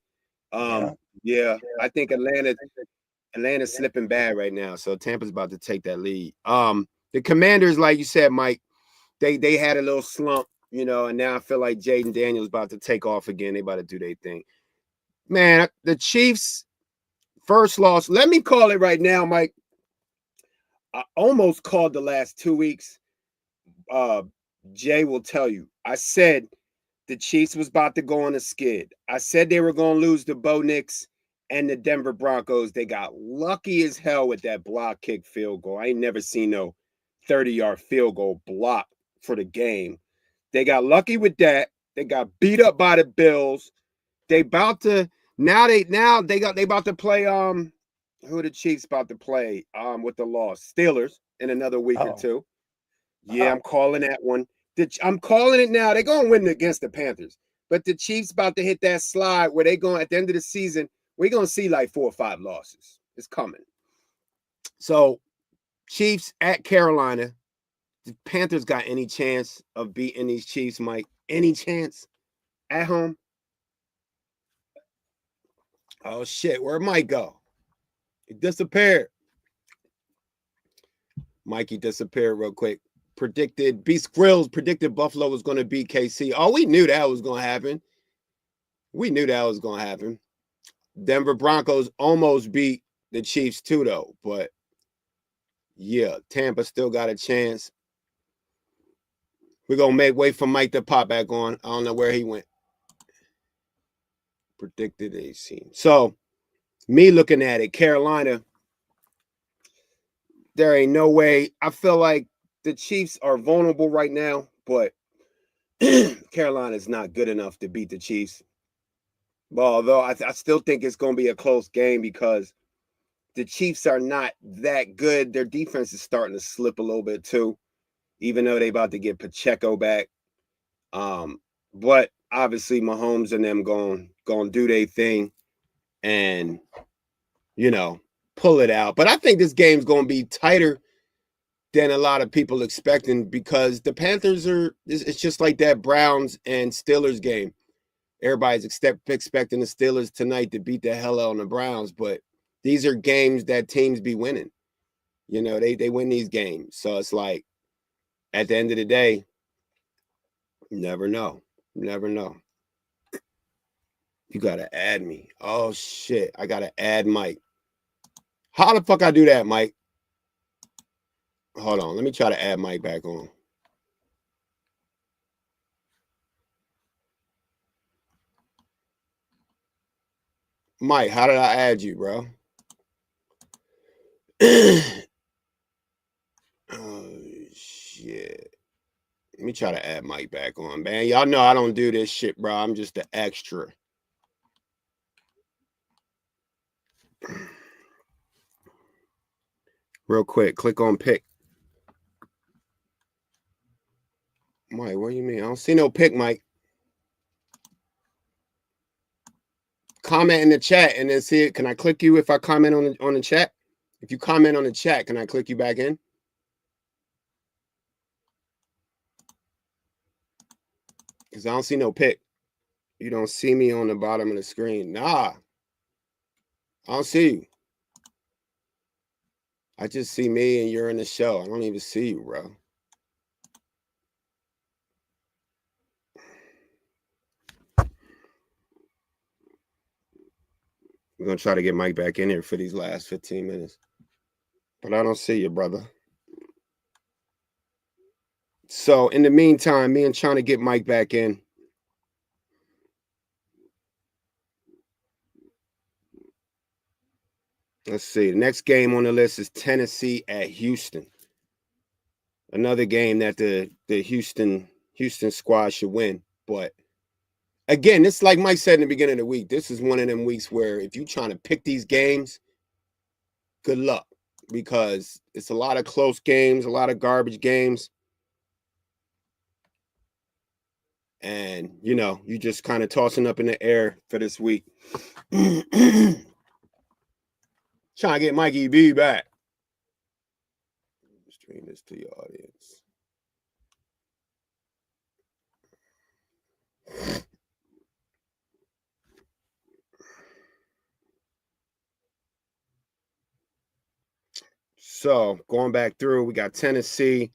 Yeah, I think Atlanta's slipping bad right now. So Tampa's about to take that lead. The Commanders, like you said, Mike, they had a little slump, and now I feel like Jaden Daniels about to take off again. They about to do their thing. Man, the Chiefs' first loss. Let me call it right now, Mike. I almost called the last 2 weeks. Jay will tell you. I said the Chiefs was about to go on a skid. I said they were going to lose to Bo Nix and the Denver Broncos. They got lucky as hell with that block kick field goal. I ain't never seen no 30-yard field goal block for the game. They got lucky with that. They got beat up by the Bills. They about to they about to play who are the Chiefs about to play with the loss? Steelers in another week or two. Yeah, I'm calling that one. I'm calling it now. They're going to win against the Panthers. But the Chiefs about to hit that slide where they're going at the end of the season. We're going to see like 4 or 5 losses. It's coming. So Chiefs at Carolina. The Panthers got any chance of beating these Chiefs, Mike? Any chance at home? Oh, shit. Where'd Mike go? He disappeared. Mikey disappeared real quick. Beast Grills predicted Buffalo was going to beat KC. Oh, we knew that was going to happen. Denver Broncos almost beat the Chiefs too, though. But, yeah, Tampa still got a chance. We're going to make way for Mike to pop back on. I don't know where he went. predicted AC. So, me looking at it, Carolina, there ain't no way. I feel like the Chiefs are vulnerable right now, but Carolina's not good enough to beat the Chiefs. Well, although I still think it's going to be a close game because the Chiefs are not that good. Their defense is starting to slip a little bit too, even though they about to get Pacheco back. But obviously Mahomes and them going to do their thing and, pull it out. But I think this game's going to be tighter than a lot of people expecting because the Panthers it's just like that Browns and Steelers game. Everybody's expecting the Steelers tonight to beat the hell out of the Browns, but these are games that teams be winning. They win these games. So it's like at the end of the day, you never know. Never know. You gotta add me. Oh shit. I gotta add Mike. How the fuck I do that, Mike? Hold on. Let me try to add Mike back on. Mike, how did I add you, bro? Oh shit. Let me try to add Mike back on, man. Y'all know I don't do this shit, bro. I'm just the extra. Real quick, click on pick. Mike, what do you mean? I don't see no pick, Mike. Comment in the chat and then see it. Can I click you if I comment on the chat? If you comment on the chat, can I click you back in? Because I don't see no pick. You don't see me on the bottom of the screen. Nah. I don't see you. I just see me and you're in the show. I don't even see you, bro. We're going to try to get Mike back in here for these last 15 minutes. But I don't see you, brother. So, in the meantime, me and trying to get Mike back in. Let's see. The next game on the list is Tennessee at Houston. Another game that the Houston squad should win. But again, it's like Mike said in the beginning of the week. This is one of them weeks where if you're trying to pick these games, good luck. Because it's a lot of close games, a lot of garbage games. And, you just kind of tossing up in the air for this week. Trying to get Mikey B back. Stream this to your audience. So, going back through, we got Tennessee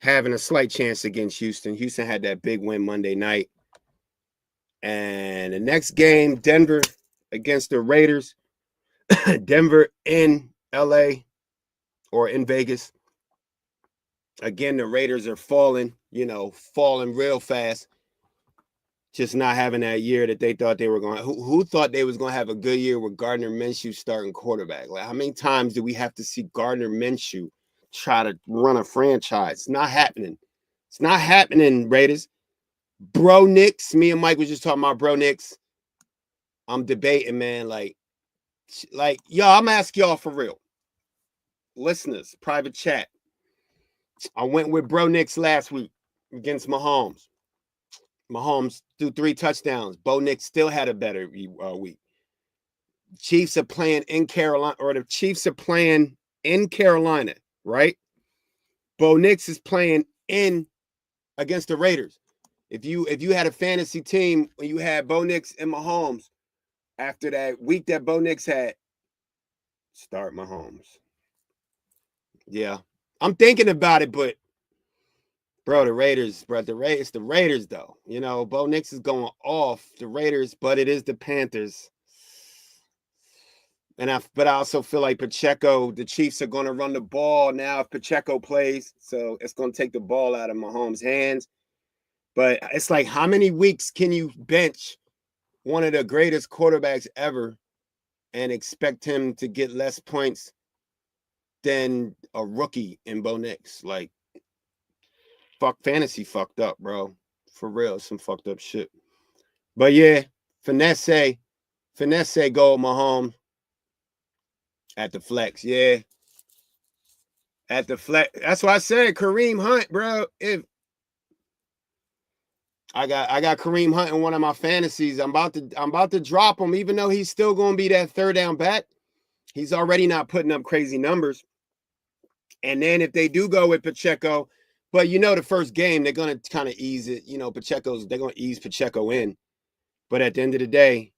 having a slight chance against Houston. Houston had that big win Monday night. And the next game, Denver against the Raiders. Denver in LA or in Vegas. Again, the Raiders are falling real fast. Just not having that year that they thought they were going to. Who thought they was going to have a good year with Gardner Minshew starting quarterback? Like, how many times do we have to see Gardner Minshew try to run a franchise? It's not happening. It's not happening, Raiders. Bro Nix, me and Mike was just talking about Bro Nix. I'm debating, man. Like, y'all, I'm asking y'all for real. Listeners, private chat. I went with Bro Nix last week against Mahomes. Mahomes threw 3 touchdowns. Bo Nix still had a better week. Chiefs are playing in Carolina, or the Chiefs are playing in Carolina, right? Bo Nix is playing in against the Raiders. If you had a fantasy team when you had Bo Nix and Mahomes, after that week that Bo Nix had, start Mahomes. Yeah, I'm thinking about it, but bro, the Raiders, it's the Raiders though. Bo Nix is going off the Raiders, but it is the Panthers. But I also feel like Pacheco, the Chiefs are going to run the ball now if Pacheco plays, so it's going to take the ball out of Mahomes' hands. But it's like, how many weeks can you bench one of the greatest quarterbacks ever and expect him to get less points than a rookie in Bo Nix. Like, fantasy fucked up, bro. For real, some fucked up shit. But yeah, finesse gold Mahomes at the flex. Yeah. At the flex. That's why I said Kareem Hunt, bro. If I got Kareem Hunt in one of my fantasies. I'm about to drop him, even though he's still gonna be that third down back. He's already not putting up crazy numbers. And then if they do go with Pacheco, but the first game they're gonna kind of ease it. They're gonna ease Pacheco in. But at the end of the day,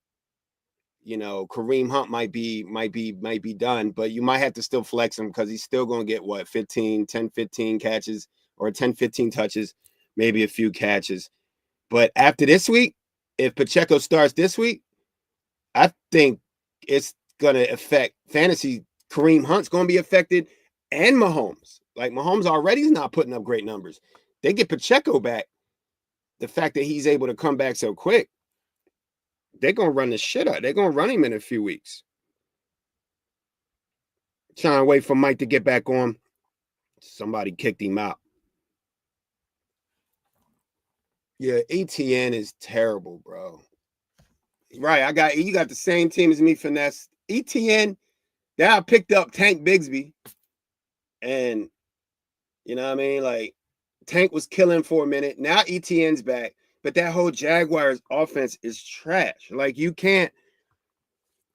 Kareem Hunt might be done, but you might have to still flex him because he's still gonna get 10, 15 catches or 10, 15 touches, maybe a few catches. But after this week, if Pacheco starts this week, I think it's gonna affect fantasy. Kareem Hunt's gonna be affected, and Mahomes. Like, Mahomes already is not putting up great numbers. They get Pacheco back. The fact that he's able to come back so quick, they're gonna run the shit out. They're gonna run him in a few weeks. Trying to wait for Mike to get back on. Somebody kicked him out. Yeah, ETN is terrible, bro. Right, you got the same team as me, Finesse. ETN, now I picked up Tank Bigsby. And you know what I mean? Like, Tank was killing for a minute. Now ETN's back. But that whole Jaguars offense is trash. Like, you can't,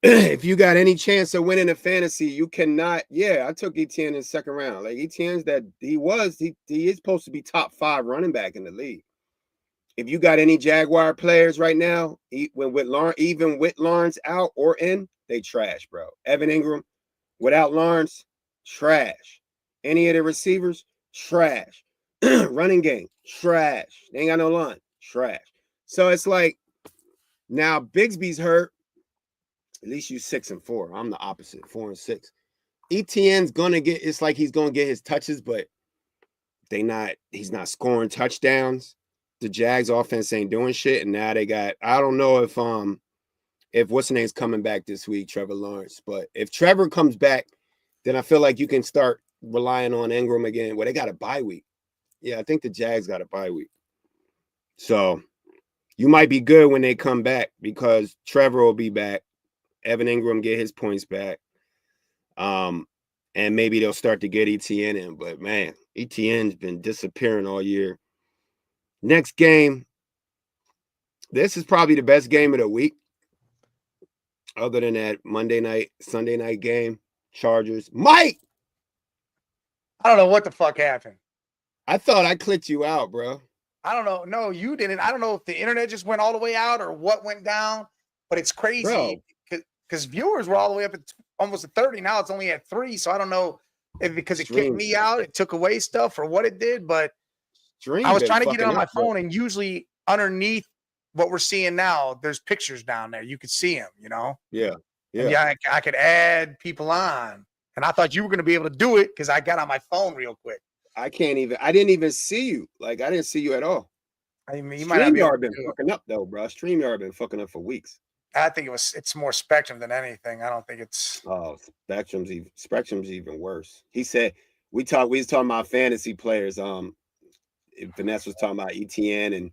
if you got any chance of winning a fantasy, you cannot. Yeah, I took ETN in the second round. Like, ETN's that he is supposed to be top 5 running back in the league. If you got any Jaguar players right now, even with Lawrence out or in, they trash, bro. Evan Ingram, without Lawrence, trash. Any of the receivers, trash. Running game, trash. They ain't got no line, trash. So it's like, now Bigsby's hurt. At least you 6-4. I'm the opposite, 4-6. ETN's gonna get. It's like he's gonna get his touches, but he's not scoring touchdowns. The Jags offense ain't doing shit, and now they got. I don't know if what's the name's coming back this week, Trevor Lawrence. But if Trevor comes back, then I feel like you can start relying on Ingram again. Well, they got a bye week. Yeah, I think the Jags got a bye week. So you might be good when they come back because Trevor will be back. Evan Ingram get his points back. And maybe they'll start to get ETN in. But man, ETN's been disappearing all year. Next game. This is probably the best game of the week. Other than that Monday night, Sunday night game. Chargers. Mike! I don't know what the fuck happened. I thought I clicked you out, bro. I don't know. No, you didn't. I don't know if the internet just went all the way out or what went down, but it's crazy because viewers were all the way up at almost at 30. Now it's only at 3. So I don't know if because it kicked me out, it took away stuff or what it did. But I was trying to get it on my phone, and usually underneath what we're seeing now, there's pictures down there. You could see them, Yeah. Yeah. I could add people on. And I thought you were going to be able to do it because I got on my phone real quick. I didn't even see you. Like, I didn't see you at all. I mean, you might have been fucking up though, bro. StreamYard been fucking up for weeks. I think it's more Spectrum than anything. I don't think it's. Oh, Spectrum's even worse. He said we was talking about fantasy players. Vanessa was talking about ETN and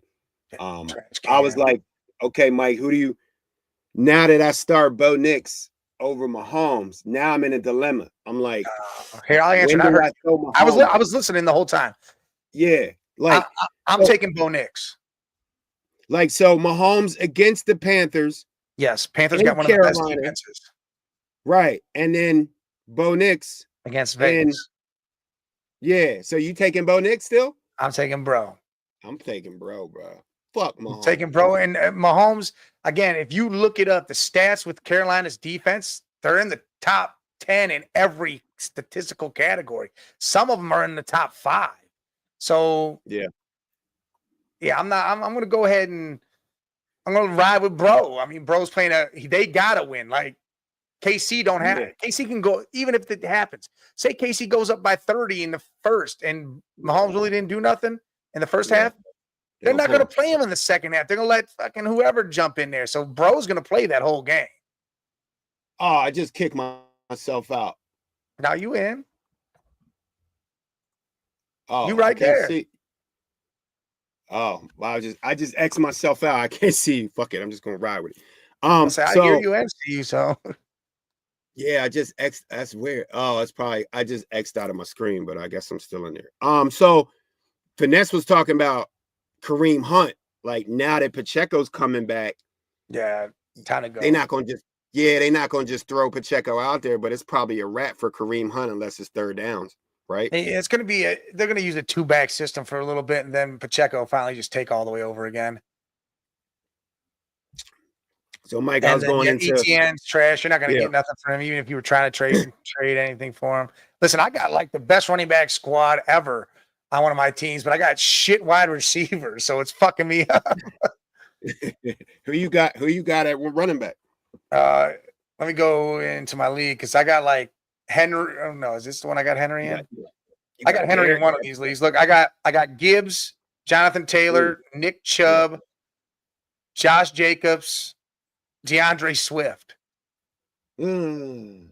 I was like, okay, Mike, now that I start Bo Nix over Mahomes, now I'm in a dilemma. I'm like, here, I'll answer. I was listening the whole time. Yeah, like I'm taking Bo Nix. Like, so Mahomes against the Panthers. Yes, Panthers got one of the best defenses. Right, and then Bo Nix against Vegas. Yeah, so you taking Bo Nix still? I'm taking Bro. I'm taking Bro. Fuck Mahomes. I'm taking Bro and Mahomes. Again, if you look it up, the stats with Carolina's defense, they're in the top 10 in every statistical category. Some of them are in the top 5. So yeah, I'm going to go ahead and I'm going to ride with Bro. I mean, Bro's playing they got to win. Like, KC don't have it. KC can go, even if it happens. Say KC goes up by 30 in the first and Mahomes really didn't do nothing in the first half. They're not going to play him in the second half. They're going to let fucking whoever jump in there. So bro's going to play that whole game. Oh, I just kicked myself out. Now you in. Oh, you right there. See. Oh, well, I just X myself out. I can't see. Fuck it. I'm just gonna ride with it. I hear you and see you, so yeah, I just X. That's weird. Oh, that's probably I just X'd out of my screen, but I guess I'm still in there. So Finesse was talking about Kareem Hunt. Like now that Pacheco's coming back, yeah, time to go. They're not gonna just throw Pacheco out there, but it's probably a wrap for Kareem Hunt unless it's third downs, right? It's gonna be they're gonna use a 2-back system for a little bit, and then Pacheco finally just take all the way over again. So Mike, I was going into ETN's trash. You're not gonna get nothing from him, even if you were trying to trade anything for him. Listen, I got like the best running back squad ever on one of my teams, but I got shit wide receivers, so it's fucking me up. Who you got at running back? Let me go into my league because I got like Henry. Oh no, is this the one I got Henry in? I got Henry in one of these leagues. Look, I got Gibbs, Jonathan Taylor, Nick Chubb, Josh Jacobs, DeAndre Swift. You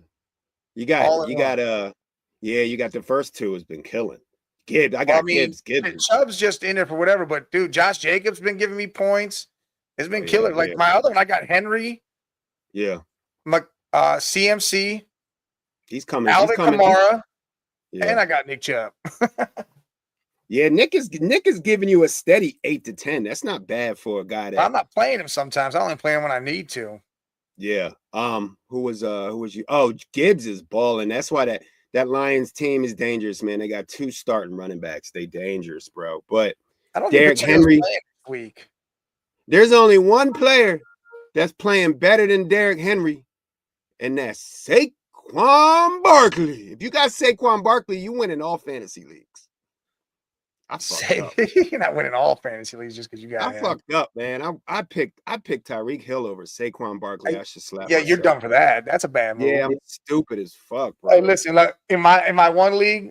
got the first two has been killing. Gibbs, Gibbs. Chubb's just in there for whatever, but dude, Josh Jacobs been giving me points. It's been killer. Like my other one, I got Henry. Yeah. CMC. He's coming. Alvin Kamara. And I got Nick Chubb. Yeah, Nick is giving you a steady 8 to 10. That's not bad for a guy that I'm not playing him sometimes. I only play him when I need to. Yeah. Who was you? Oh, Gibbs is balling. That's why that Lions team is dangerous, man. They got 2 starting running backs. They dangerous, bro. But I don't Derrick Henry this week. There's only one player that's playing better than Derrick Henry, and that's Saquon Barkley. If you got Saquon Barkley, you win in all fantasy leagues. You're not winning all fantasy leagues just because you got him. Fucked up, man. I picked Tyreek Hill over Saquon Barkley. I should slap. Yeah, myself. You're dumb for that. That's a bad move. Yeah, I'm stupid as fuck, bro. Hey, listen, look, in my one league,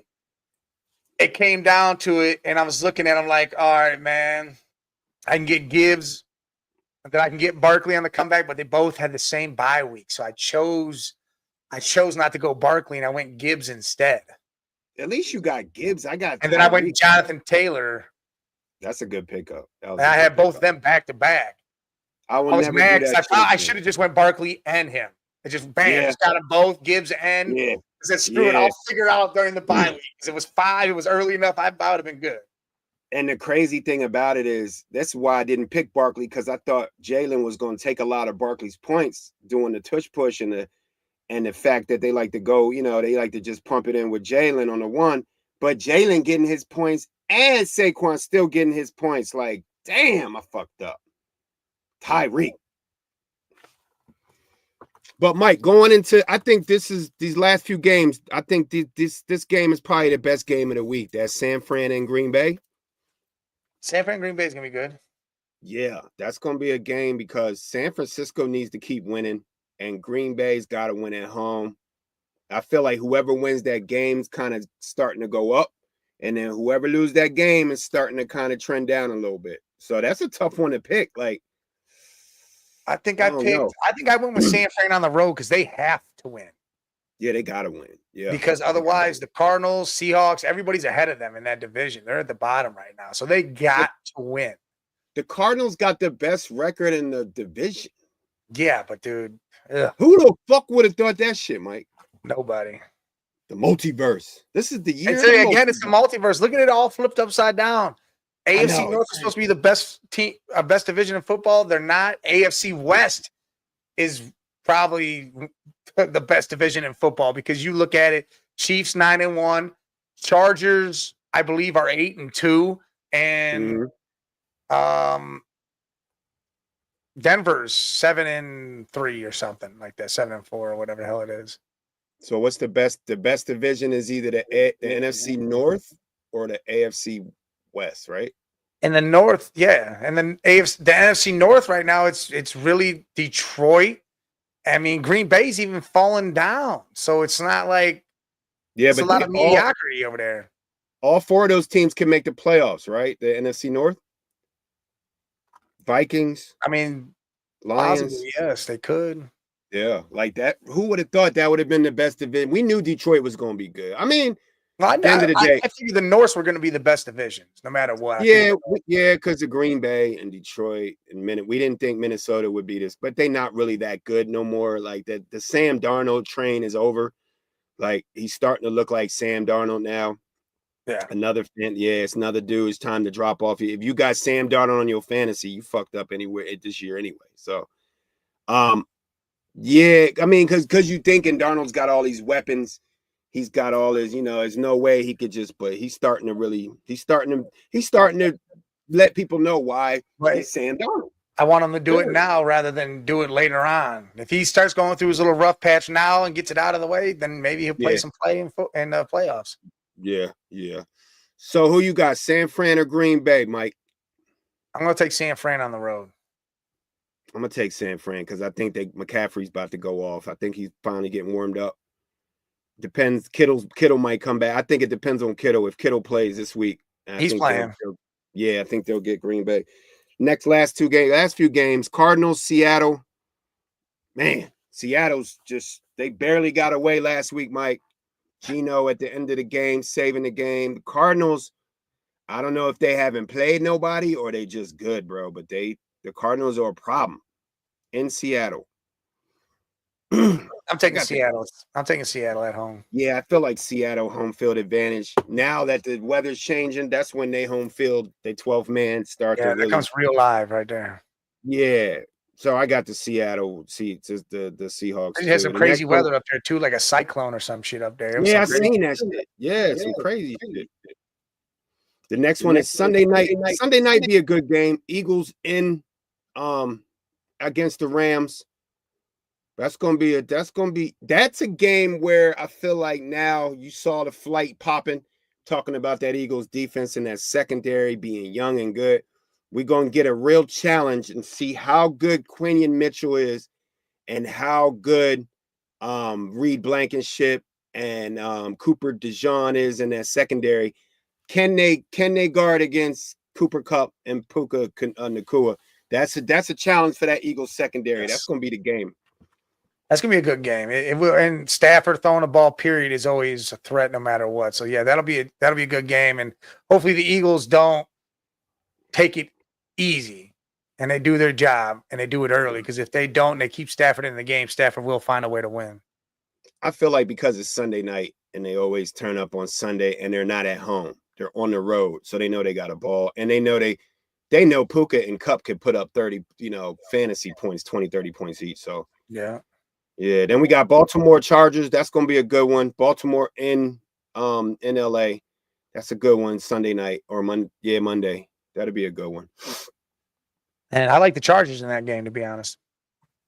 it came down to it, and I was looking at him like, all right, man, I can get Gibbs, and then I can get Barkley on the comeback, but they both had the same bye week. So I chose not to go Barkley, and I went Gibbs instead. At least you got Gibbs. I then I went Jonathan Taylor. That's a good pickup. And I had both of them back to back. I was mad because I should have just went Barkley and him. It just just got them both, Gibbs and. I said, screw it, I'll figure it out during the bye week. Because it was 5, it was early enough. I thought it would have been good. And the crazy thing about it is that's why I didn't pick Barkley, because I thought Jalen was going to take a lot of Barkley's points doing the tush push and the fact that they like to go, they like to just pump it in with Jalen on the one, but Jalen getting his points and Saquon still getting his points. Like, damn, I fucked up. Tyreek. But Mike, going into, I think these last few games, I think this game is probably the best game of the week. That's San Fran and Green Bay. San Fran and Green Bay is going to be good. Yeah, that's going to be a game because San Francisco needs to keep winning. And Green Bay's got to win at home. I feel like whoever wins that game's kind of starting to go up. And then whoever loses that game is starting to kind of trend down a little bit. So that's a tough one to pick. Like, I think I went with San Fran on the road because they have to win. Yeah, they got to win. Yeah. Because otherwise the Cardinals, Seahawks, everybody's ahead of them in that division. They're at the bottom right now. So they got to win. The Cardinals got the best record in the division. Yeah, but dude. Ugh. Who the fuck would have thought that shit, Mike? Nobody. The multiverse. This is the year. Again, it's the multiverse. Look at it all flipped upside down. AFC North is supposed to be the best team, best division in football. They're not. AFC West is probably the best division in football because you look at it. Chiefs 9-1, Chargers I believe are 8-2, and Denver's 7-3 or something like that, 7-4 or whatever the hell it is. So what's the best? The best division is either the NFC North or the AFC West, right? In the North, yeah, and then the NFC North right now, it's really Detroit. I mean, Green Bay's even fallen down, so it's not like it's a lot of mediocrity over there. All 4 of those teams can make the playoffs, right? The NFC North. Vikings, I mean, Lions. possibly, yes, they could. Yeah, like that. Who would have thought that would have been the best division? We knew Detroit was going to be good. I mean, Well, at the end of the day, I figured the North were going to be the best divisions, no matter what. yeah, because of Green Bay and Detroit and we didn't think Minnesota would be this, but they're not really that good no more. Like that, the Sam Darnold train is over. Like he's starting to look like Sam Darnold now. Yeah. It's another dude. It's time to drop off. If you got Sam Darnold on your fantasy, you fucked up anywhere this year anyway. So, yeah, I mean, because you thinking Darnold's got all these weapons, he's got all his, there's no way he could just. But he's starting to let people know why he's Sam Darnold. I want him to do it now rather than do it later on. If he starts going through his little rough patch now and gets it out of the way, then maybe he'll play some play in playoffs. Yeah. So who you got, San Fran or Green Bay, Mike? I'm going to take San Fran on the road. I'm going to take San Fran because I think McCaffrey's about to go off. I think he's finally getting warmed up. Depends. Kittle might come back. I think it depends on Kittle. If Kittle plays this week, he's playing. I think they'll get Green Bay. Last few games, Cardinals, Seattle. Man, Seattle's they barely got away last week, Mike. Geno at the end of the game, saving the game. The Cardinals, I don't know if they haven't played nobody or they just good, bro. But the Cardinals are a problem in Seattle. I'm taking Seattle. I'm taking Seattle at home. Yeah, I feel like Seattle home field advantage. Now that the weather's changing, that's when they home field, they 12-man start. Yeah, that comes real live right there. Yeah. So I got the Seattle seats, the Seahawks. It has some crazy weather up there too, like a cyclone or some shit up there. Yeah, I've seen that shit. Yeah, some crazy shit. The next one is Sunday night. Sunday night be a good game. Eagles in against the Rams. That's a game where I feel like now you saw the flight popping, talking about that Eagles defense and that secondary being young and good. We're going to get a real challenge and see how good Quinion Mitchell is and how good Reed Blankenship and Cooper DeJean is in that secondary. Can they guard against Cooper Kupp and Puka Nacua? That's a challenge for that Eagles secondary. Yes. That's going to be the game. That's going to be a good game. It will, and Stafford throwing the ball, period, is always a threat no matter what. So, yeah, that'll be a good game. And hopefully the Eagles don't take it easy and they do their job and they do it early, because if they don't and they keep Stafford in the game, Stafford will find a way to win. I feel like because it's Sunday night and they always turn up on Sunday and they're not at home, they're on the road, so they know they got a ball, and they know Puka and Kupp can put up 30, fantasy points, 20, 30 points each. So yeah. Then we got Baltimore Chargers. That's going to be a good one. Baltimore in LA. That's a good one. Sunday night or Monday. That'll be a good one. And I like the Chargers in that game, to be honest.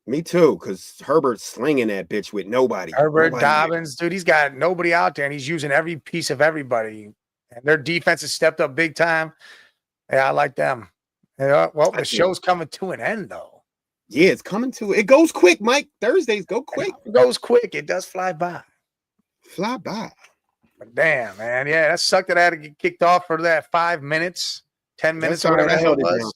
Me too, because Herbert's slinging that bitch with nobody. Dobbins, dude, he's got nobody out there, and he's using every piece of everybody. And their defense has stepped up big time. Yeah, I like them. Yeah, well, the show's coming to an end, though. Yeah, it's coming to it. Goes quick, Mike. Thursdays go quick. It goes quick. It does fly by. But damn, man. Yeah, that sucked that I had to get kicked off for that 5 minutes, 10 minutes, or whatever the hell it was.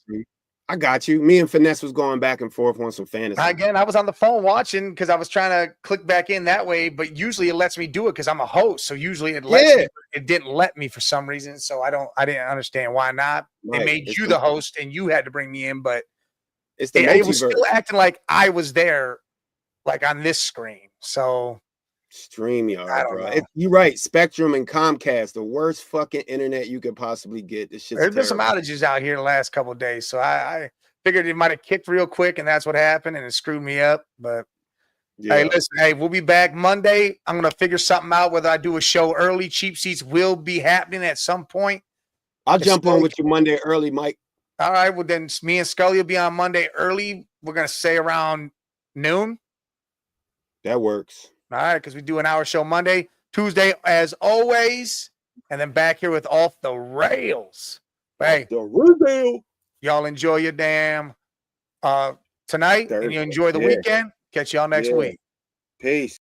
I got you. Me and Finesse was going back and forth on some fantasy. Again, I was on the phone watching because I was trying to click back in that way, but usually it lets me do it because I'm a host. So usually it lets me. It didn't let me for some reason. So I didn't understand why not. Right. They made you the host and you had to bring me in, but it was still acting like I was there, like on this screen. So StreamYard, bro. You're right. Spectrum and Comcast, the worst fucking internet you could possibly get. This shit's There's been some outages out here the last couple of days, so I figured it might have kicked real quick, and that's what happened, and it screwed me up. But hey, listen, we'll be back Monday. I'm gonna figure something out whether I do a show early. Cheap seats will be happening at some point. I'll jump on with you Monday early, Mike. All right. Well, then me and Scully will be on Monday early. We're gonna say around noon. That works. All right, because we do an hour show Monday, Tuesday, as always, and then back here with Off the Rails. Hey, y'all enjoy your damn tonight, and you enjoy the weekend. Catch y'all next week. Peace.